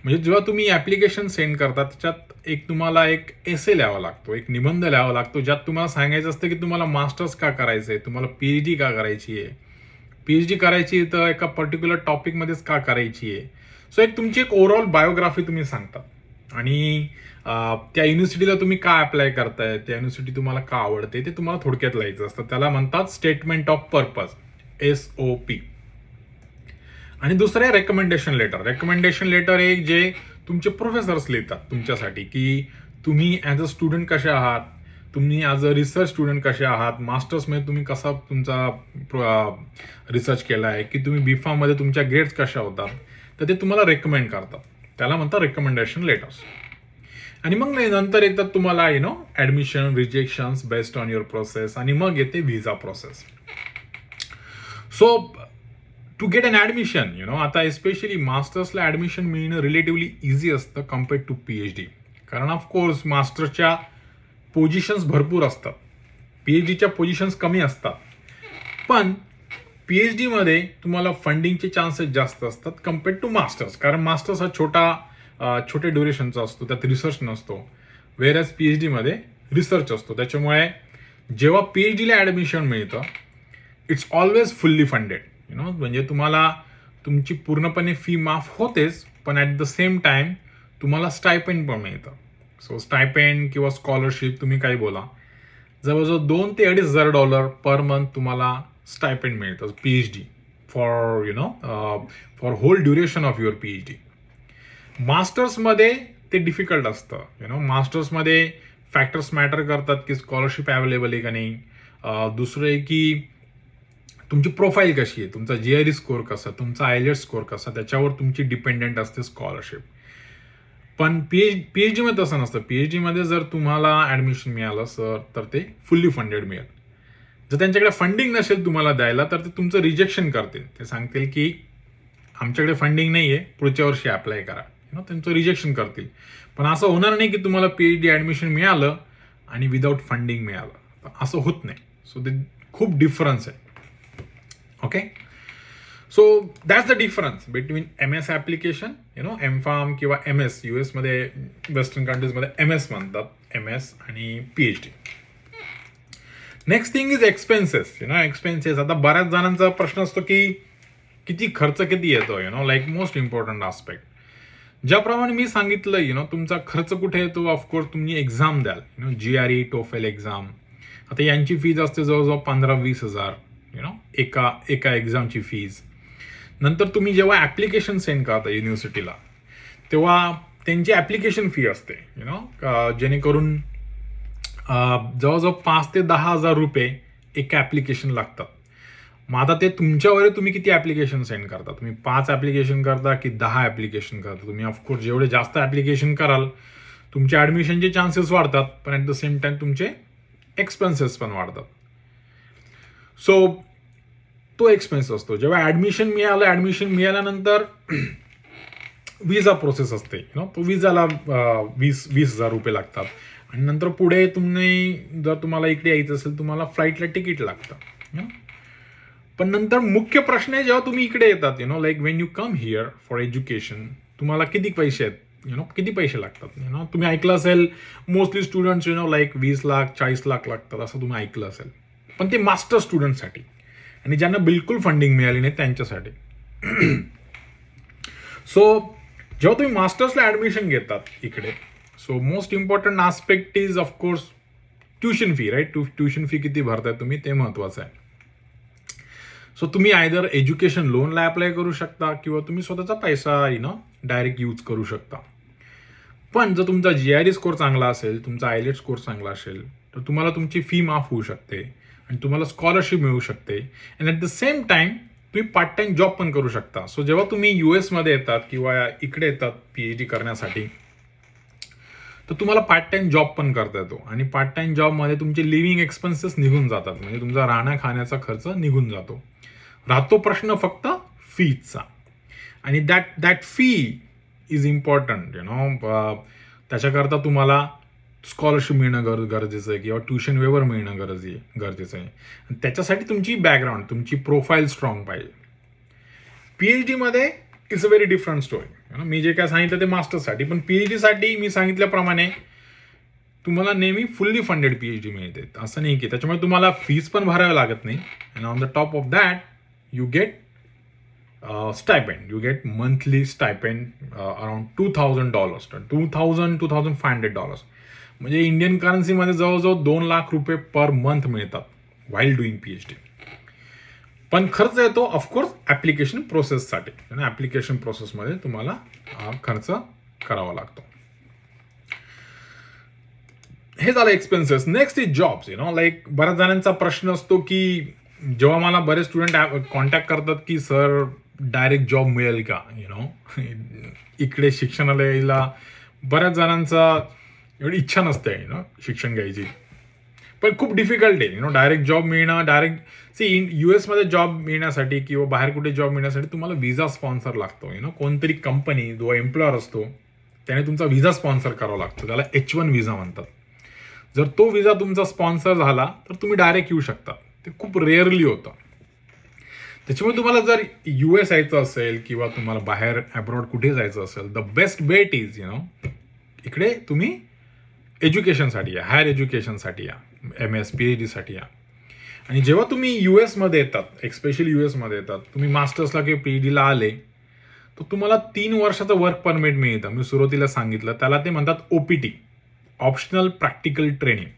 म्हणजे जेव्हा तुम्ही ॲप्लिकेशन सेंड करता त्याच्यात तुम्हाला एक एसे लिहावा लागतो, एक निबंध लिहावा लागतो, ज्यात तुम्हाला सांगायचं असतं की तुम्हाला मास्टर्स का करायचं आहे, तुम्हाला PhD का करायची आहे, PhD करायची तर एका पर्टिक्युलर टॉपिकमध्येच का करायची आहे. सो तुमची एक ओव्हरऑल बायोग्राफी तुम्ही सांगता, आणि त्या युनिव्हर्सिटीला तुम्ही का अप्लाय करताय, त्या युनिव्हर्सिटी तुम्हाला का आवडते ते तुम्हाला थोडक्यात लिहायचं असतं. त्याला म्हणतात स्टेटमेंट ऑफ पर्पज, SOP. आणि दुसरं आहे रेकमेंडेशन लेटर. रेकमेंडेशन लेटर एक जे तुमचे प्रोफेसर्स लिहितात तुमच्यासाठी, की तुम्ही ॲज अ स्टुडंट कसे आहात, तुम्ही ॲज अ रिसर्च स्टुडंट कसे आहात, मास्टर्समध्ये तुम्ही कसा तुमचा रिसर्च केला आहे, की तुम्ही B.Pharmमध्ये तुमच्या ग्रेड्स कशा होतात, तर ते तुम्हाला रेकमेंड करतात. त्याला म्हणतात रेकमेंडेशन लेटर्स. आणि मग नंतर येतात तुम्हाला admission, rejections based on your process, आणि मग येते visa process. So to get an admission, आता एस्पेशली मास्टर्सला ॲडमिशन मिळणं रिलेटिव्हली इझी असतं कम्पेअर्ड टू PhD, कारण ऑफकोर्स मास्टर्सच्या पोझिशन्स भरपूर असतात, PhDच्या पोझिशन्स कमी असतात. पण PhDमध्ये तुम्हाला फंडिंगचे चान्सेस जास्त असतात कम्पेअर्ड टू मास्टर्स, कारण मास्टर्स हा छोटे ड्युरेशनचा असतो, त्यात रिसर्च नसतो, वेअरएज PhDमध्ये रिसर्च असतो. त्याच्यामुळे जेव्हा PhDला ॲडमिशन मिळतं इट्स ऑलवेज फुल्ली फंडेड, म्हणजे तुम्हाला तुमची पूर्णपणे फी माफ होतेच, पण ॲट द सेम टाईम तुम्हाला स्टायपेंड पण मिळतं. सो स्टायपेंड किंवा स्कॉलरशिप तुम्ही काही बोला, जवळजवळ $2,000 ते $2,500 पर मंथ तुम्हाला स्टायपेंड मिळतं PhD for whole duration of your PhD. मास्टर्समध्ये ते डिफिकल्ट असतं. मास्टर्समध्ये फॅक्टर्स मॅटर करतात की स्कॉलरशिप अवेलेबल आहे का नाही, दुसरं आहे की तुमची प्रोफाईल कशी आहे, तुमचा GRE स्कोअर कसा, तुमचा IELTS स्कोअर कसा, त्याच्यावर तुमची डिपेंडेंट असते स्कॉलरशिप. पण PhDमध्ये तसं नसतं. PhDमध्ये जर तुम्हाला ॲडमिशन मिळालं सर तर ते फुल्ली फंडेड मिळेल. जर त्यांच्याकडे फंडिंग नसेल तुम्हाला द्यायला तर ते तुमचं रिजेक्शन करतील. ते सांगतील की आमच्याकडे फंडिंग नाही आहे, पुढच्या वर्षी अप्लाय करा, त्यांचं रिजेक्शन करतील. पण असं होणार नाही की तुम्हाला PhD ॲडमिशन मिळालं आणि विदाऊट फंडिंग मिळालं, असं होत नाही. सो ते खूप डिफरन्स आहे. Okay, so that's the difference between MS application M.Pharm किंवा MS US मध्ये वेस्टर्न कंट्रीजमध्ये MS म्हणतात MS आणि PhD. Next thing is expenses. Expenses. आता बऱ्याच जणांचा प्रश्न असतो की किती खर्च किती येतो लाईक मोस्ट इम्पॉर्टंट आस्पेक्ट. ज्याप्रमाणे मी सांगितलं तुमचा खर्च कुठे येतो. ऑफकोर्स तुम्ही एक्झाम द्याल GRE TOEFL एक्झाम. आता यांची फीज असते जवळजवळ 15-20 हजार एका एक्झामची फीज. नंतर तुम्ही जेव्हा ॲप्लिकेशन सेंड करता युनिव्हर्सिटीला तेव्हा त्यांची ॲप्लिकेशन फी असते जेणेकरून जवळजवळ 5 ते 10 हजार रुपये एक ॲप्लिकेशन लागतात. मग आता ते तुमच्यावर तुम्ही किती ॲप्लिकेशन सेंड करता. तुम्ही 5 ॲप्लिकेशन करता की 10 ॲप्लिकेशन करता. तुम्ही ऑफकोर्स जेवढे जास्त ॲप्लिकेशन कराल तुमचे ॲडमिशनचे चान्सेस वाढतात, पण ॲट द सेम टाईम तुमचे एक्सपेन्सेस पण वाढतात. सो तो एक्सपेन्स असतो. जेव्हा ॲडमिशन मिळाल्यानंतर विजा प्रोसेस असते तो विजाला 20,000 रुपये लागतात. आणि नंतर पुढे जर तुम्हाला इकडे यायचं असेल तुम्हाला फ्लाईटला तिकीट लागतं. पण नंतर मुख्य प्रश्न आहे जेव्हा तुम्ही इकडे येतात like Wien you come here for education तुम्हाला किती पैसे आहेत किती पैसे लागतात. तुम्ही ऐकलं असेल mostly students like 20 lakh 40 lakh लागतात असं तुम्ही ऐकलं असेल. पण ते मास्टर स्टुडंटसाठी आणि ज्यांना बिलकुल फंडिंग मिळाली नाही त्यांच्यासाठी. सो जेव्हा तुम्ही मास्टर्सला ॲडमिशन घेतात इकडे so most important aspect is of course tuition fee right. Tuition fee किती भरताय तुम्ही ते महत्त्वाचं आहे. सो तुम्ही आयदर एज्युकेशन लोनला अप्लाय करू शकता किंवा तुम्ही स्वतःचा पैसा डायरेक्ट यूज करू शकता. पण जर तुमचा GRE स्कोर चांगला असेल तुमचा IELTS स्कोर चांगला असेल तर तुम्हाला तुमची फी माफ होऊ शकते आणि तुम्हाला स्कॉलरशिप मिळू शकते. And at the same time तुम्ही पार्ट टाईम जॉब पण करू शकता. सो जेव्हा तुम्ही US येतात किंवा इकडे येतात PhD करण्यासाठी तर तुम्हाला पार्ट टाईम जॉब पण करता येतो आणि पार्ट टाईम जॉबमध्ये तुमचे लिव्हिंग एक्सपेन्सेस निघून जातात. म्हणजे तुमचा राहण्या खाण्याचा खर्च निघून जातो. राहतो प्रश्न फक्त फीचा आणि दॅट फी इज इम्पॉर्टंट त्याच्याकरता तुम्हाला स्कॉलरशिप मिळणं गरजेचं आहे किंवा ट्युशन वेवर मिळणं गरजेचं आहे. त्याच्यासाठी तुमची बॅकग्राऊंड तुमची प्रोफाईल स्ट्रॉंग पाहिजे. PhD it's a very different story. मी जे काय सांगितलं ते मास्टर्ससाठी. पण PhD मी सांगितल्याप्रमाणे तुम्हाला नेहमी फुल्ली फंडेड PhD मिळते. असं नाही की त्याच्यामुळे तुम्हाला फीस पण भरावी लागत नाही. And on the top of that you gate stipend. You get monthly stipend around $2,000 $2,500 म्हणजे इंडियन करन्सीमध्ये जवळजवळ 2 लाख रुपये पर मंथ मिळतात व्हाईल डुईंग PhD. पण खर्च येतो ऑफकोर्स ॲप्लिकेशन प्रोसेससाठी. ॲप्लिकेशन प्रोसेसमध्ये तुम्हाला खर्च करावा लागतो. हे झालं expenses. Next is jobs. Like बऱ्याच जणांचा प्रश्न असतो की जेव्हा मला बरेच स्टुडंट कॉन्टॅक्ट करतात की सर डायरेक्ट जॉब मिळेल का इकडे शिक्षणाला यायला. बऱ्याच जणांचा एवढी इच्छा नसते शिक्षण घ्यायची. पण खूप डिफिकल्ट आहे डायरेक्ट जॉब मिळणं. डायरेक्ट US जॉब मिळण्यासाठी किंवा बाहेर कुठे जॉब मिळण्यासाठी तुम्हाला विजा स्पॉन्सर लागतो. कोणतरी कंपनी जो एम्प्लॉयर असतो त्याने तुमचा विजा स्पॉन्सर करावा लागतो. त्याला H1 विजा म्हणतात. जर तो विजा तुमचा स्पॉन्सर झाला तर तुम्ही डायरेक्ट येऊ शकता. ते खूप रेअरली होतं. त्याच्यामुळे तुम्हाला जर US यायचं असेल किंवा तुम्हाला बाहेर अब्रॉड कुठे जायचं असेल द बेस्ट बेट इज इकडे तुम्ही एज्युकेशनसाठी या. हायर एज्युकेशनसाठी या. MS PhDसाठी या. आणि जेव्हा तुम्ही US येतात एस्पेशली US येतात तुम्ही मास्टर्सला किंवा PhDला आले तर तुम्हाला 3 वर्षाचं वर्क परमिट मिळतं. मी सुरुवातीला सांगितलं त्याला ते म्हणतात OPT ऑप्शनल प्रॅक्टिकल ट्रेनिंग.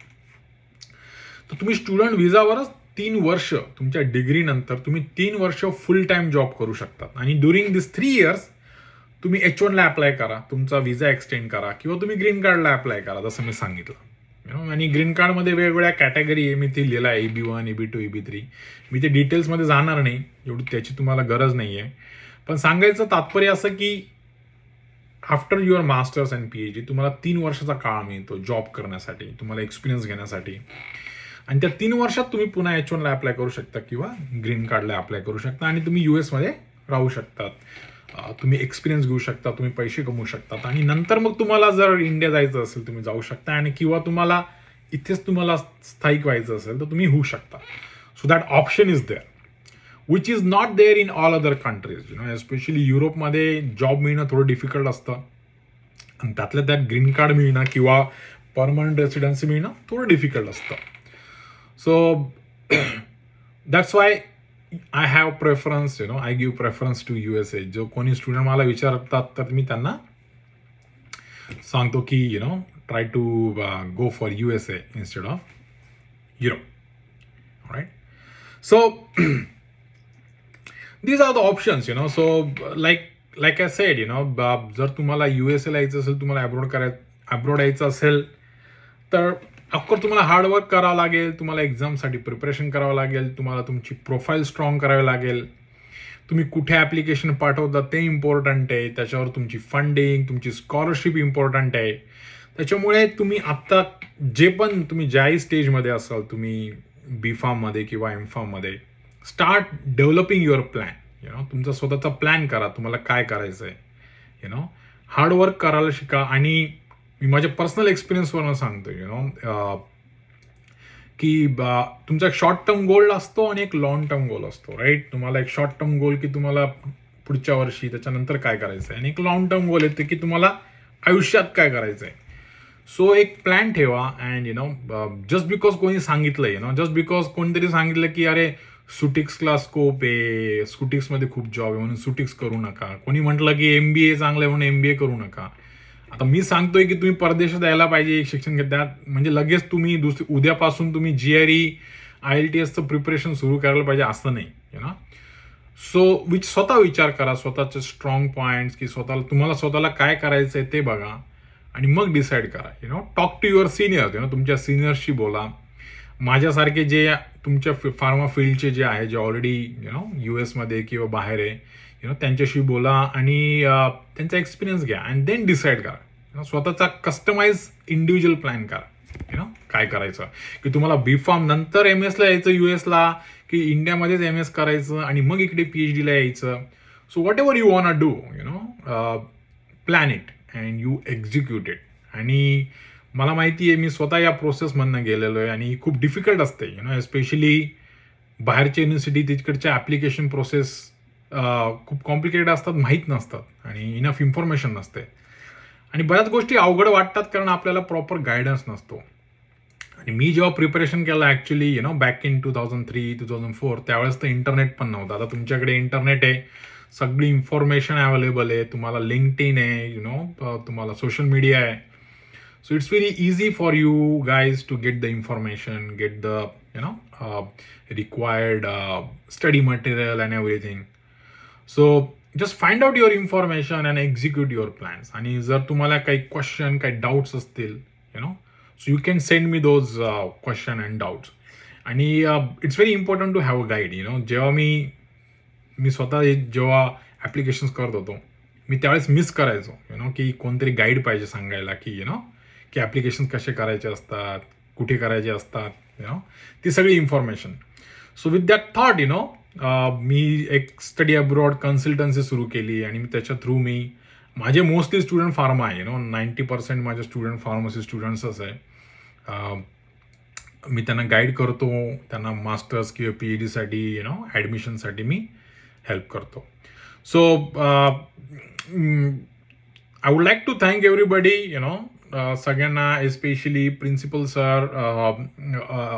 तर तुम्ही स्टुडंट विजावरच 3 वर्ष तुमच्या डिग्रीनंतर तुम्ही 3 वर्ष फुल टाईम जॉब करू शकतात. आणि ड्युरिंग दिस 3 इयर्स तुम्ही H1ला अप्लाय करा. तुमचा विजा एक्सटेंड करा किंवा तुम्ही ग्रीन कार्डला अप्लाय करा जसं मी सांगितलं. आणि ग्रीन कार्डमध्ये वेगवेगळ्या कॅटेगरी आहे. मी ते लिहिलं आहे EB1 EB2 EB3. मी ते डिटेल्समध्ये जाणार नाही. एवढी त्याची तुम्हाला गरज नाही आहे. पण सांगायचं तात्पर्य असं की after your masters and PhD तुम्हाला 3 वर्षाचा काळ मिळतो जॉब करण्यासाठी तुम्हाला एक्सपिरियन्स घेण्यासाठी. आणि त्या 3 वर्षात तुम्ही पुन्हा H1ला अप्लाय करू शकता किंवा ग्रीन कार्डला अप्लाय करू शकता आणि तुम्ही US राहू शकतात. तुम्ही एक्सपिरियन्स घेऊ शकता. तुम्ही पैसे कमवू शकतात. आणि नंतर मग तुम्हाला जर इंडिया जायचं असेल तुम्ही जाऊ शकता. आणि किंवा तुम्हाला इथेच तुम्हाला स्थायिक व्हायचं असेल तर तुम्ही होऊ शकता. So that option is there. Which is not there in all other countries. Especially युरोपमध्ये जॉब मिळणं थोडं डिफिकल्ट असतं आणि त्यातल्या त्यात ग्रीन कार्ड मिळणं किंवा परमनंट रेसिडेन्सी मिळणं थोडं डिफिकल्ट असतं. So that's why I have preference I give preference to USA. जो कोणी स्टुडंट मला विचारतात तर मी त्यांना सांगतो की try to go for USA instead of Europe. Alright. So these are the options. So like I said, जर तुम्हाला USA ला यायचं असेल, तुम्हाला अब्रॉड यायचं असेल तर ऑफकोर्स तुम्हाला हार्डवर्क करावं लागेल, तुम्हाला एक्झामसाठी प्रिपरेशन करावं लागेल, तुम्हाला तुमची प्रोफाईल स्ट्रॉंग करावी लागेल. तुम्ही कुठे ॲप्लिकेशन पाठवता ते इम्पॉर्टंट आहे. त्याच्यावर तुमची फंडिंग, तुमची स्कॉलरशिप इम्पॉर्टंट आहे. त्याच्यामुळे तुम्ही आत्ता जे पण तुम्ही ज्याही स्टेजमध्ये असाल, तुम्ही B.Pharmमध्ये किंवा M.Pharmमध्ये, स्टार्ट डेव्हलपिंग युअर प्लॅन. तुमचा स्वतःचा प्लॅन करा, तुम्हाला काय करायचं आहे. हार्डवर्क करायला शिका. आणि मी माझ्या पर्सनल एक्सपिरियन्सवरून सांगतो की तुमचा एक शॉर्ट टर्म गोल असतो आणि एक लॉंग टर्म गोल असतो, राईट. तुम्हाला एक शॉर्ट टर्म गोल की तुम्हाला पुढच्या वर्षी त्याच्यानंतर काय करायचं आहे, आणि एक लॉंग टर्म गोल येते की तुम्हाला आयुष्यात काय करायचं आहे. सो एक प्लॅन ठेवा. अँड जस्ट बिकॉज कोणी सांगितलं जस्ट बिकॉज कोणीतरी सांगितलं की अरे सुटिक्सला स्कोप आहे, सुटिक्समध्ये खूप जॉब आहे म्हणून सुटिक्स करू नका. कोणी म्हटलं की MBA चांगलं आहे म्हणून MBA करू नका. आता मी सांगतोय की तुम्ही परदेशात यायला पाहिजे शिक्षण घेत, म्हणजे लगेच तुम्ही उद्यापासून तुम्ही GRE IELTSचं प्रिपरेशन सुरू करायला पाहिजे असं नाही. सो स्वतः विचार करा, स्वतःचे स्ट्रॉंग पॉईंट्स की तुम्हाला स्वतःला काय करायचं आहे ते बघा आणि मग डिसाईड करा. Talk to your senior. तुमच्या सिनियर्सशी बोला. माझ्यासारखे जे तुमच्या फार्मा फील्डचे जे आहे, जे ऑलरेडी US मध्ये किंवा बाहेर आहे, त्यांच्याशी बोला आणि त्यांचा एक्सपिरियन्स घ्या अँड देन डिसाईड करा. स्वतःचा कस्टमाइज इंडिव्हिज्युअल प्लॅन करा. काय करायचं की तुम्हाला B.Pharm नंतर MS ला यायचं US ला, की इंडियामध्येच MS करायचं आणि मग इकडे PhD ला यायचं. So what ever you want do, plan it and you execute it. आणि मला माहिती आहे, मी स्वतः या प्रोसेसमधनं गेलेलो आहे आणि खूप डिफिकल्ट असते. एस्पेशली बाहेरच्या युनिव्हर्सिटी, तिकडच्या ॲप्लिकेशन प्रोसेस खूप कॉम्प्लिकेटेड असतात, माहीत नसतात आणि इनफ इन्फॉर्मेशन नसते आणि बऱ्याच गोष्टी अवघड वाटतात कारण आपल्याला प्रॉपर गायडन्स नसतो. आणि मी जेव्हा प्रिपरेशन केलं ॲक्च्युली बॅक इन 2003-2004, त्यावेळेस तर इंटरनेट पण नव्हतं. आता तुमच्याकडे इंटरनेट आहे, सगळी इन्फॉर्मेशन अवेलेबल आहे, तुम्हाला लिंक्डइन आहे, तुम्हाला सोशल मीडिया आहे. So it's very easy for you guys to get the information, get the required study material and everything. So just find out your information and execute your plans. आणि जर तुम्हाला काही question, काही doubts असतील, so you can send me those question and doubts. आणि it's very important to have a guide. जेव्हा मी स्वतः जेव्हा ॲप्लिकेशन्स करत होतो, मी त्यावेळेस मिस करायचो की कोणतरी गाईड पाहिजे सांगायला की की ॲप्लिकेशन कसे करायचे असतात, कुठे करायचे असतात, ती सगळी information. So with that thought मी एक स्टडी अब्रॉड कन्सल्टन्सी सुरू केली आणि त्याच्या थ्रू माझे मोस्टली स्टुडंट फार्मा आहे. 90% माझे स्टुडंट फार्मसी स्टुडंट्सच आहे. मी त्यांना गाईड करतो, त्यांना मास्टर्स किंवा PhD साठी ॲडमिशनसाठी मी हेल्प करतो. So I would like to thank everybody, सगळ्यांना, especially principal sir,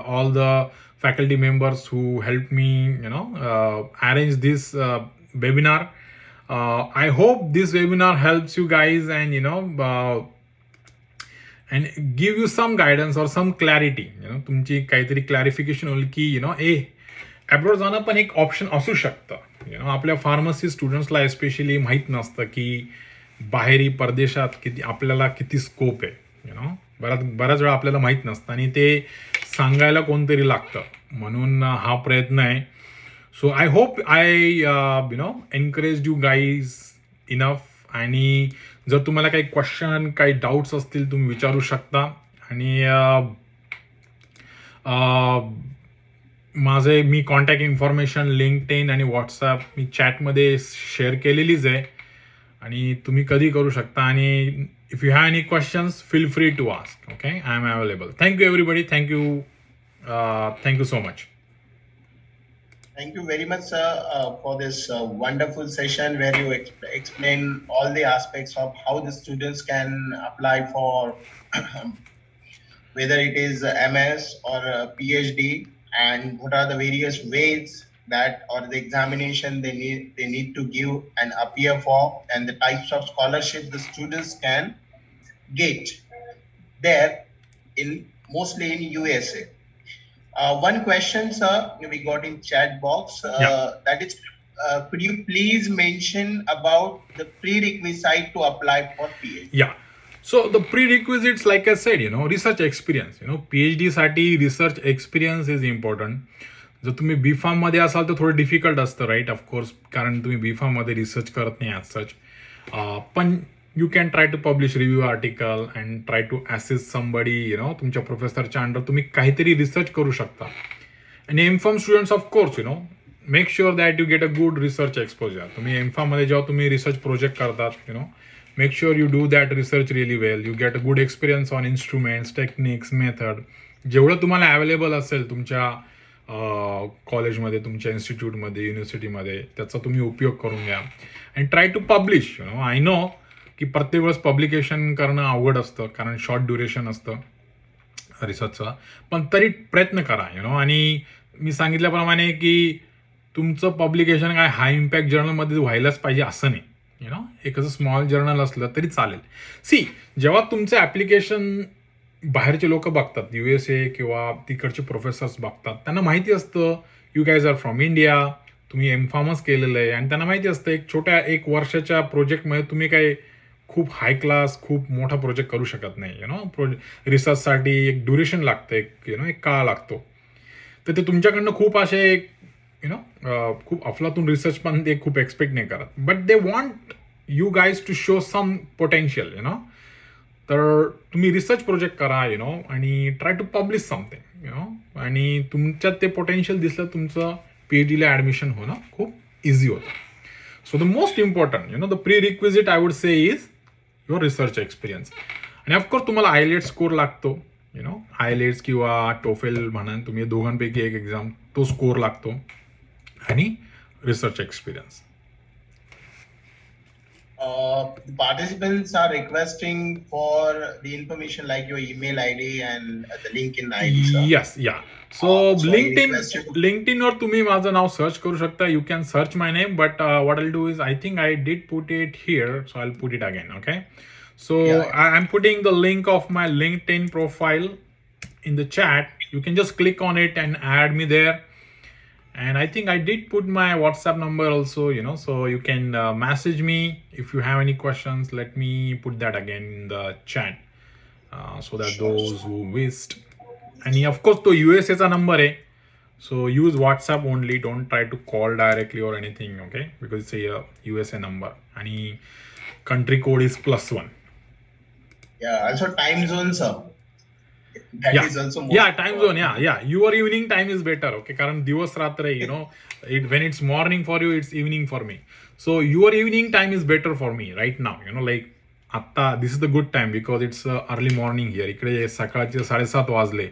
all the faculty members who helped me arrange this webinar. I hope this webinar helps you guys and and give you some guidance or some clarity. तुमची काहीतरी clarification होईल की abroad जाणं पण एक option असू शकतं. आपल्या फार्मसी स्टुडंट्सला एस्पेशली माहीत नसतं की बाहेरी परदेशात आपल्याला किती स्कोप आहे. बऱ्याच वेळा आपल्याला माहीत नसतं आणि ते सांगायला कोणतरी लागतं, म्हणून हा प्रयत्न आहे. So I hope I encourage you guys enough. आणि जर तुम्हाला काही क्वेश्चन, काही डाऊट्स असतील तुम्ही विचारू शकता. आणि मी कॉन्टॅक्ट इन्फॉर्मेशन लिंक्डइन आणि व्हॉट्सॲप मी चॅटमध्ये शेअर केलेलीच आहे आणि तुम्ही कधी करू शकता. आणि if you have any questions, feel free to ask. Okay, I am available. Thank you everybody. Thank you so much.
Thank you very much, sir, for this wonderful session where you explain all the aspects of how the students can apply for whether it is a MS or a PhD, and what are the various ways that or the examination they need to give and appear for, and the types of scholarship the students can get there in mostly in USA. One question, sir, we got in chat box. That is, could you please mention about the prerequisite to apply for PhD?
Yeah. So the prerequisites, like I said, research experience. PhD साठी research experience is important. जर तुम्ही बी form मध्ये असाल तर थोडं difficult असतं, right, of course, कारण तुम्ही बी फार्म मध्ये रिसर्च करत नाही ॲज सच. पण you can try to publish review article and try to assist somebody, तुमच्या प्रोफेसरच्या अंडर तुम्ही काहीतरी रिसर्च करू शकता. आणि M pharm students of course make sure that you get a good research exposure. तुम्ही एम फार्म मध्ये जेव्हा तुम्ही रिसर्च प्रोजेक्ट करतात, make sure you do that research really well. You get a good experience on instruments, techniques, method. जेवढं तुम्हाला available असेल तुमच्या कॉलेजमध्ये, तुमच्या इन्स्टिट्यूटमध्ये, युनिव्हर्सिटीमध्ये, त्याचा तुम्ही उपयोग करून घ्या. And try to publish. I know की प्रत्येक वेळेस पब्लिकेशन करणं अवघड असतं, कारण शॉर्ट ड्युरेशन असतं रिसर्चचा, पण तरी प्रयत्न करा. आणि मी सांगितल्याप्रमाणे की तुमचं पब्लिकेशन काय हाय इम्पॅक्ट जर्नलमध्ये व्हायलाच पाहिजे असं नाही. एखादं स्मॉल जर्नल असलं तरी चालेल. सी, जेव्हा तुमचं ॲप्लिकेशन बाहेरचे लोक बघतात, USA किंवा तिकडचे प्रोफेसर्स बघतात, त्यांना माहिती असतं you guys are from India, तुम्ही एम फार्मच केलेलं आहे, आणि त्यांना माहिती असतं एक वर्षाच्या प्रोजेक्टमध्ये तुम्ही काही खूप हाय क्लास खूप मोठा प्रोजेक्ट करू शकत नाही. रिसर्चसाठी एक ड्युरेशन लागतं, एक काळ लागतो. तर ते तुमच्याकडनं खूप असे खूप अफलातून रिसर्च पण ते खूप एक्सपेक्ट नाही करत. But they want you guys to show some potential. तर तुम्ही रिसर्च प्रोजेक्ट करा, आणि ट्राय टू पब्लिश समथिंग, आणि तुमच्यात ते पोटेन्शियल दिसलं, तुमचं PhDला ॲडमिशन होणं खूप इझी होतं. So the most important the pre requisite I would say is your research experience. आणि ऑफकोर्स तुम्हाला आयलेट स्कोर लागतो. आयलेट्स किंवा टोफेल म्हणा, तुम्ही दोघांपैकी एक एक्झाम, तो स्कोर लागतो, आणि research experience.
The participants are requesting for the information like your email ID and the LinkedIn ID. Sir.
Yes, yeah. So
so
LinkedIn वर तुम्ही माझं नाव सर्च करू शकता. You can search my name, but what I'll do is I think I did put it here, so I'll put it again. Okay. So
Yeah.
I'm putting the link of my LinkedIn profile in the chat. You can just click on it and add me there. And I think I did put my WhatsApp number also, so you can message me if you have any questions. Let me put that again in the chat, so that those who missed. And of course, to USA चा number आहे, so use WhatsApp only. Don't try to call directly or anything, okay? Because it's a USA number. And country code is +1.
Yeah, also time zone, sir. That is also more.
Yeah, time zone. Yeah. Your evening time is better, okay? कारण दिवस रात्र आहे, when it's morning for you, it's evening for me. So your evening time is better for me right now. Like आता this is the good time because it's early morning here. इकडे सकाळचे 7:30 वाजले.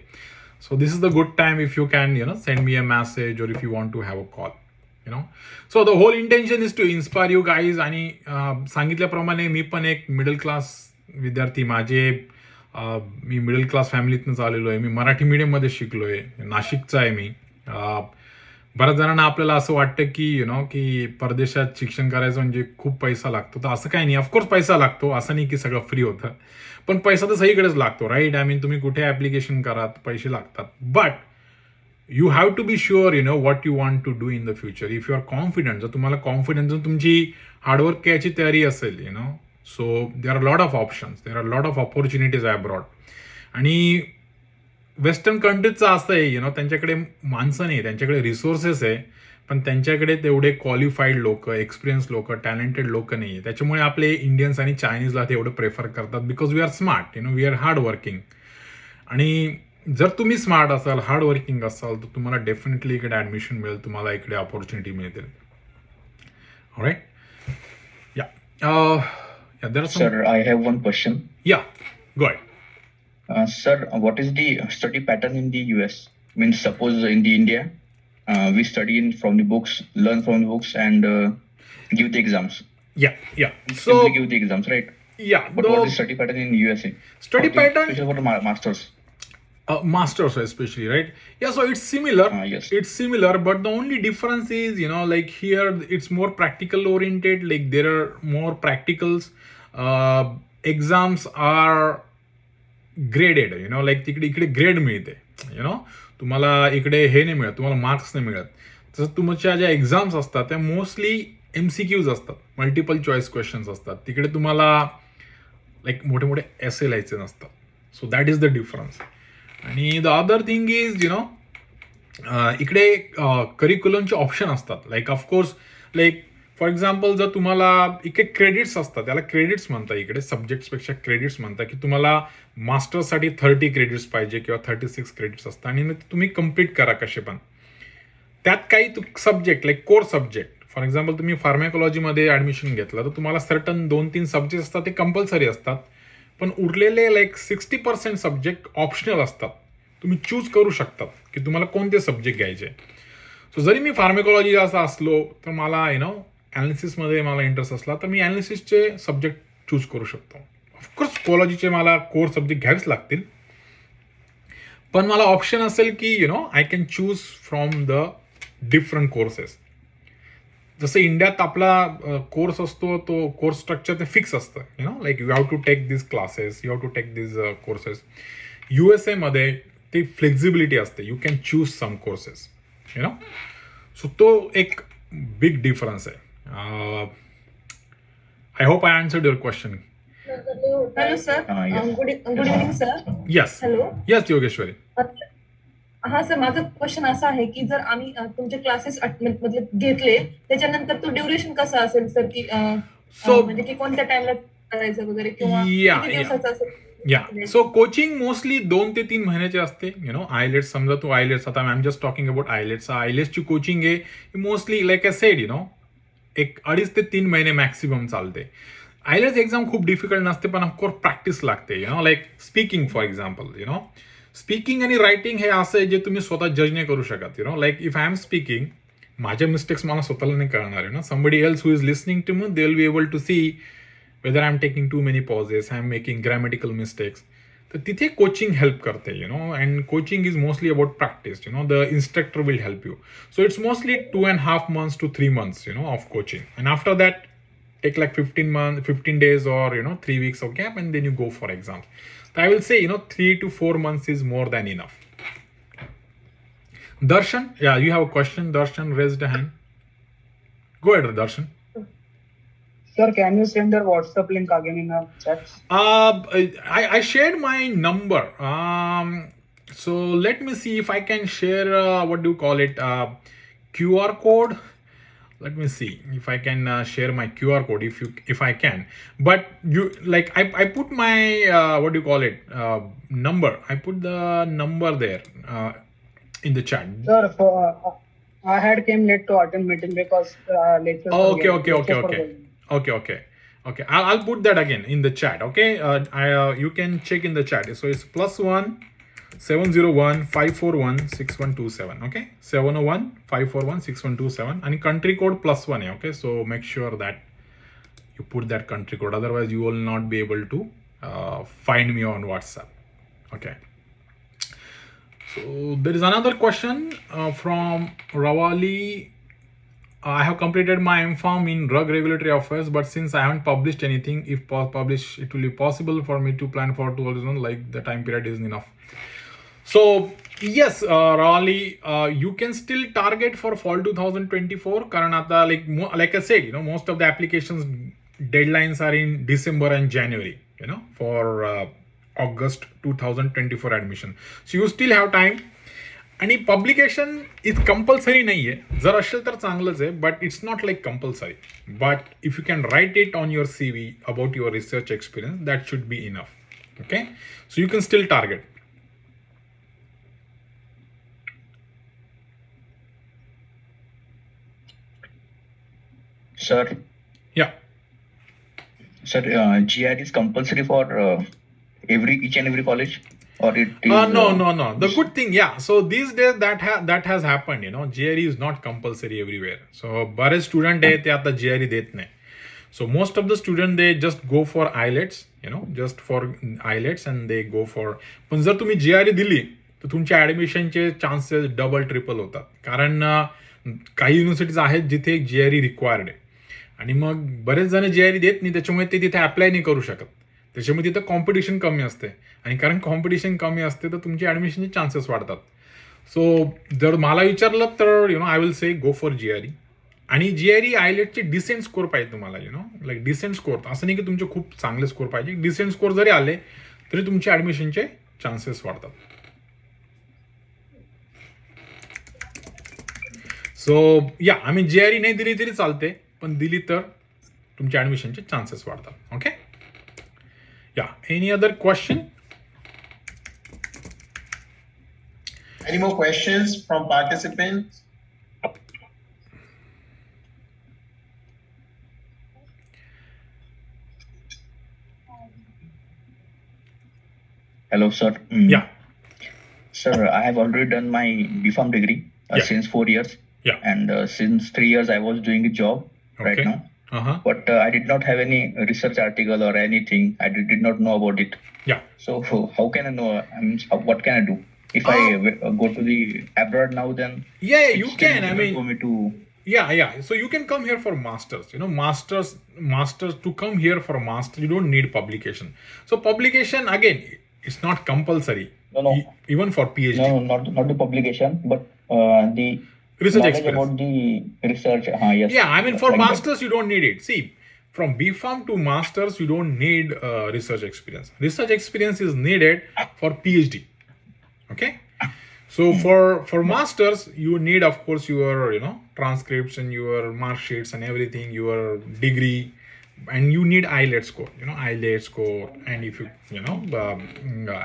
So this is the good time if you can send me a message or if you want to have a call. So the whole intention is to inspire you guys. आणि सांगितल्याप्रमाणे मी पण एक middle class विद्यार्थी, मी middle class फॅमिलीतूनच आलेलो आहे. मी मराठी मीडियममध्ये शिकलो आहे, नाशिकचा आहे मी. बऱ्याच जणांना आपल्याला असं वाटतं की की परदेशात शिक्षण करायचं म्हणजे खूप पैसा लागतो. तर असं काही नाही. ऑफकोर्स पैसा लागतो, असं नाही की सगळं फ्री होतं, पण पैसा तर सगळीकडेच लागतो, राईट. आय मीन तुम्ही कुठे ॲप्लिकेशन करात पैसे लागतात. But you have to be sure what you want to do in the future. If you are confident, जर तुम्हाला कॉन्फिडन्स, जर तुमची हार्डवर्क करायची तयारी असेल, so there are lot of options, there are lot of opportunities abroad. आणि western कंट्रीजचं असं आहे, त्यांच्याकडे माणसं नाही, त्यांच्याकडे रिसोर्सेस आहे, पण त्यांच्याकडे तेवढे क्वालिफाईड लोक, एक्सपिरियन्स लोक, टॅलेंटेड लोक नाही आहे. त्याच्यामुळे आपले इंडियन्स आणि चायनीजला तेवढं प्रेफर करतात, because we are smart, we are hard working. आणि जर तुम्ही स्मार्ट असाल, हार्ड वर्किंग असाल, तर तुम्हाला डेफिनेटली इकडे ॲडमिशन मिळेल, तुम्हाला इकडे ऑपॉर्च्युनिटी मिळतील. All right. There are some...
Sir, I have one question.
Yeah, go ahead.
Sir, what is the study pattern in the US? Means suppose in the India, we study from the books, learn from the books, and give the exams.
Yeah. So
Simply give the exams, right?
yeah,
But what is study pattern in USA?
Study
For the-
pattern-
especially for the masters.
masters especially, right? Yeah, so it's similar.
Yes.
It's similar, but the only difference is, like here it's more practical oriented, like there are more practicals. Exams are graded, like इकडे grade मिळते, तुम्हाला इकडे हे नाही मिळत, तुम्हाला marks नाही मिळत. तसं तुमच्या ज्या एक्झाम्स असतात त्या मोस्टली MCQs असतात, मल्टिपल चॉईस क्वेश्चन्स असतात. तिकडे तुम्हाला लाईक मोठे मोठे एसे लिहायचे नसतात. So that is the difference. आणि द अदर थिंग इज इकडे करिक्युलमचे ऑप्शन असतात. Like of course, like for example जर तुम्हाला इकडे क्रेडिट्स असतात, त्याला क्रेडिट्स म्हणतात इकडे, सब्जेक्ट्सपेक्षा क्रेडिट्स म्हणतात, की तुम्हाला मास्टर्ससाठी 30 क्रेडिट्स पाहिजे किंवा 36 क्रेडिट्स असतात आणि मग तुम्ही कम्प्लीट करा कसे पण. त्यात काही subject like core subject, for example तुम्ही फार्मॅकॉलॉजीमध्ये ॲडमिशन घेतलं तर तुम्हाला सर्टन 2-3 सब्जेक्ट असतात ते कंपल्सरी असतात, पण उरलेले लाईक 60% सब्जेक्ट ऑप्शनल असतात. तुम्ही चूज करू शकतात की तुम्हाला कोणते सब्जेक्ट घ्यायचे. सो जरी मी फार्मॅकॉलॉजी असा असलो तर मला ॲनालिसिसमध्ये मला इंटरेस्ट असला तर मी ॲनालिसिसचे सब्जेक्ट चूज करू शकतो. ऑफकोर्स कोलॉजीचे मला कोर सब्जेक्ट घ्यावेच लागतील, पण मला ऑप्शन असेल की I can choose from the different courses. जसं इंडियात आपला कोर्स असतो तो कोर्स स्ट्रक्चर ते फिक्स असतं, like you have to take this classes, you have to take this courses. USA मध्ये ती फ्लेक्झिबिलिटी असते, you can choose some courses, so तो एक बिग डिफरन्स आहे. I hope I answered your question.
Hello, sir.
Yes.
Good evening, sir.
Yes.
Hello.
Yes, Yogeshwari.
हा sir, माझं question असा आहे की जर आम्ही तुमचे क्लासेस मतलब घेतले त्याच्यानंतर तो ड्युरेशन कसा असेल सर, की
So-
म्हणजे की कोणत्या टाइमला करायचं वगैरे किंवा
Yeah,
किती
yeah.
दिवसाचं असेल?
या सो कोचिंग मोस्टली 2 ते 3 महिन्याचे असते. आयलेट्स, समजा तू आयलेट्स, आता I am just talking about IELTS. आयलेट्सची कोचिंग आहे मोस्टली लाईक आय सेड, एक 2.5 ते 3 महिने मॅक्सिमम चालते. आयलेट्स एक्झाम खूप डिफिकल्ट नसते, पण ऑफकोर्स प्रॅक्टिस लागते. Like speaking for example, speaking आणि रायटिंग हे असं आहे जे तुम्ही स्वतः जज नाही करू शकत. Like if I am speaking, माझ्या मिस्टेक्स मला स्वतःला नाही कळणार. Somebody else who is listening to me, they will be able to see whether I'm taking too many pauses, I'm making grammatical mistakes. तर तिथे कोचिंग हेल्प करते, and coaching is mostly about practice. The instructor will help you. So it's mostly 2.5 months to 3 months, of coaching. And after that, take like 15 days or, 3 weeks of gap, and then you go for exams. So I will say, 3 to 4 months is more than enough. Darshan, yeah, you have a question. Darshan raised a hand. Go ahead, Darshan.
Sir, can you send your WhatsApp link again in our chat?
I shared my number. So let me see if I can share, what do you call it? QR code. Let me see if I can share my QR code if I can. But you like I put my what do you call it? Number. I put the number there in the chat.
Sir, I had came late to attend meeting because lectures.
Oh,
were
okay.
lectures were going.
Okay. I'll put that again in the chat. Okay. You can check in the chat. So it's +1 701 541 6127. Okay. 701 541 6127. And country code +1. Okay. So make sure that you put that country code. Otherwise, you will not be able to find me on WhatsApp. Okay. So there is another question from Rawali. I have completed my MPharm in Drug Regulatory Affairs, but since I haven't published anything, if published, it will be possible for me to plan for 2000, like the time period isn't enough. So yes, Raleigh, you can still target for fall 2024. Karan ata like I said, most of the applications deadlines are in December and January, for August 2024 admission. So you still have time. आणि publication is compulsory नाही आहे. जर असेल तर चांगलंच आहे, but it's not like compulsory. But if you can write it on your CV about your research experience, that should be enough. Okay, so you can still target.
Sir.
Yeah.
Sir, GR is compulsory for each and every college? or it is?
No. The good thing, yeah. So these days that has happened. GRE is not compulsory everywhere. So बरेच student आहे ते आता GRE देत नाही. So most of the student they just go for IELTS, just for IELTS and they go for. पण जर तुम्ही GRE दिली तर तुमच्या ऍडमिशनचे चान्सेस डबल ट्रिपल होतात. कारण काही युनिव्हर्सिटीज आहेत जिथे GRE रिक्वायर्ड आहे आणि मग बरेच जण GRE देत नाही, त्याच्यामुळे ते तिथे अप्लाय नाही करू शकत. त्याच्यामुळे तिथं कॉम्पिटिशन कमी असते आणि कारण कॉम्पिटिशन कमी असते तर तुमचे ॲडमिशनचे चान्सेस वाढतात. सो जर मला विचारलं तर I will say go for GRE. आणि GRE आयलेटचे डिसेंट स्कोर पाहिजे तुम्हाला, लाईक डिसेंट स्कोर. असं नाही की तुमचे खूप चांगले स्कोर पाहिजे, डिसेंट स्कोर जरी आले तरी तुमचे ॲडमिशनचे चान्सेस वाढतात. सो या आम्ही GRE नाही दिली तरी चालते, पण दिली तर तुमच्या ॲडमिशनचे चान्सेस वाढतात. Okay. Yeah. Any other question?
Any more questions from participants?
Hello, sir.
Yeah.
Sir, I have already done my BPharm degree
Yeah.
since 4 years.
Yeah.
And since 3 years, I was doing a job right
Okay.
now.
Uh-huh.
But I did not have any research article or anything. I did not know about it.
Yeah.
So how can I know? What can I do? If I go to the abroad now, then
Yeah,
it's
you
still
can. I
difficult for
mean,
me to.
yeah. So you can come here for masters. Masters to come here for master, you don't need publication. So publication again, it's not compulsory.
No.
Even for PhD.
No, not the publication, but the
Research
knowledge
experience.
about the research. Yes.
Yeah, I mean for
like that.
masters you don't need it. See, from BPharm to masters you don't need research experience. Research experience is needed for PhD. Okay. So for masters you need of course your transcripts and your mark sheets and everything, your degree, and you need IELTS score. IELTS score, and if you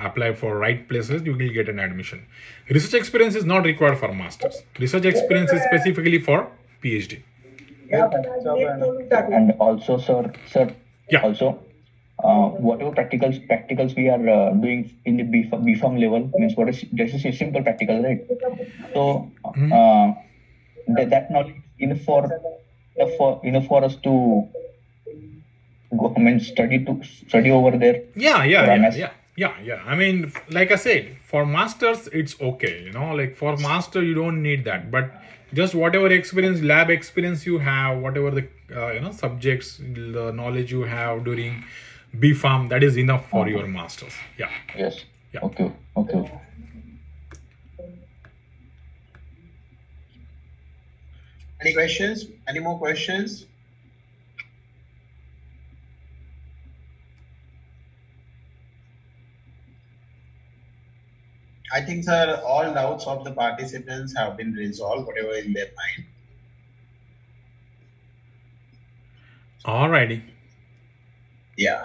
apply for right places you will get an admission. Research experience is not required for masters. Research experience is specifically for PhD.
And also, sir.
Yeah.
Also, whatever practicals we are doing in the BPharm level means this is a simple practical, right? So that knowledge enough for us to go. I mean, study over there.
Yeah. I mean, like I said, for masters it's okay. Like for master you don't need that, but just whatever experience, lab experience you have, whatever the subjects, the knowledge you have during BPharm, that is enough for your masters. Yeah.
Yes.
Yeah.
Okay.
Any questions? Any more questions? I think, sir, all doubts of the participants have been resolved, whatever in their mind.
Alrighty.
Yeah.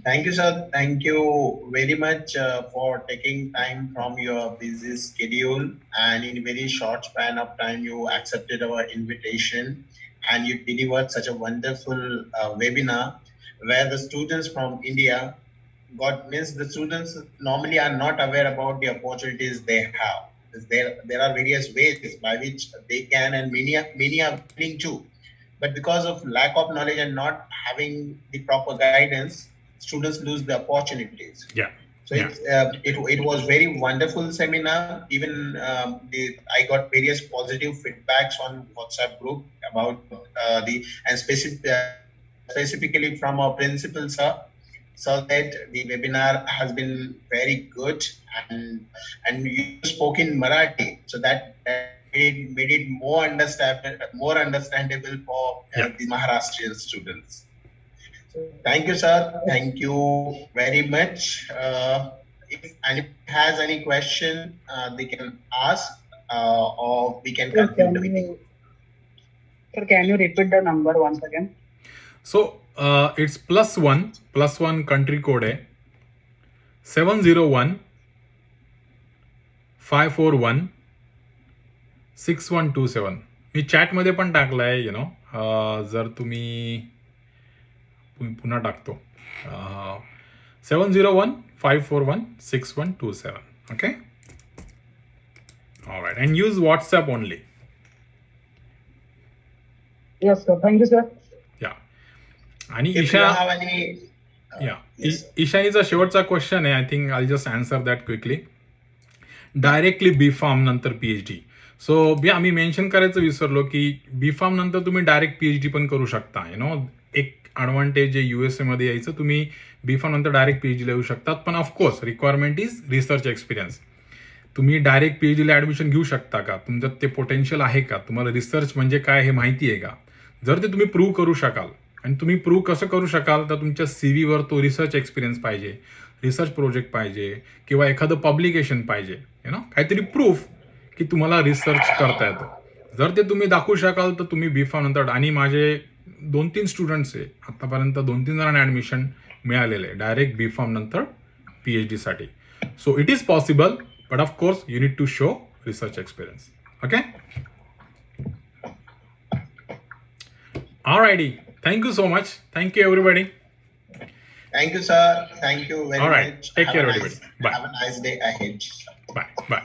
Thank you, sir. Thank you very much for taking time from your busy schedule, and in a very short span of time, you accepted our invitation and you delivered such a wonderful webinar where the students from India the students normally are not aware about the opportunities they have. There are various ways by which they can, and many are willing to, but because of lack of knowledge and not having the proper guidance, students lose the opportunities.
Yeah.
So it was very wonderful seminar. Even I got various positive feedbacks on WhatsApp group about specifically from our principal sir. So that the webinar has been very good, and you spoke in Marathi, so that made it more understandable for the Maharashtrian students. So thank you, sir. Thank you very much. If anyone has any question, they can ask, or we can continue the meeting.
Sir, can you repeat the number once again?
So it's +1 country code आहे 701 541 6127. मी चॅटमध्ये पण टाकलाय. जर तुम्ही पुन्हा टाकतो 701-541-6127. Okay. All right, and use WhatsApp only.
Yes, sir. Thank you, sir.
Yeah. आणि
If you
Isha
have any, yes.
ईशानीचा शेवटचा question आहे. I think I just answer that quickly. Directly B pharm नंतर PhD. सो मी mention करायचं विसरलो की बी pharm नंतर तुम्ही डायरेक्ट PhD पण करू शकता. एक ॲडव्हान्टेज आहे USA मध्ये यायचं, तुम्ही बी फार्म नंतर डायरेक्ट PhD ला येऊ शकतात. पण of course requirement is research experience. तुम्ही डायरेक्ट PhD ला ॲडमिशन घेऊ शकता का? तुमच्यात ते पोटेन्शियल आहे का? तुम्हाला रिसर्च म्हणजे काय हे माहिती आहे का? जर ते तुम्ही प्रूव्ह करू शकाल, आणि तुम्ही प्रूव्ह कसं करू शकाल, तर तुमच्या CV वर तो रिसर्च एक्सपिरियन्स पाहिजे, रिसर्च प्रोजेक्ट पाहिजे, किंवा एखादं पब्लिकेशन पाहिजे, काहीतरी प्रूफ की तुम्हाला रिसर्च करता येतो. जर ते तुम्ही दाखवू शकाल तर तुम्ही बी फार्म नंतर. आणि माझे 2-3 स्टुडंट्स आहे आतापर्यंत, 2-3 जणांना ॲडमिशन मिळालेलं आहे डायरेक्ट बी फार्म नंतर PhD साठी. So it is possible, but of course you need to show research experience. Okay. Alrighty. Thank you so much. Thank you, everybody.
Thank you, sir. Thank you very
All right.
much.
Take
Have
care,
a
everybody.
nice-
Bye.
Have a nice day ahead.
Bye. Bye.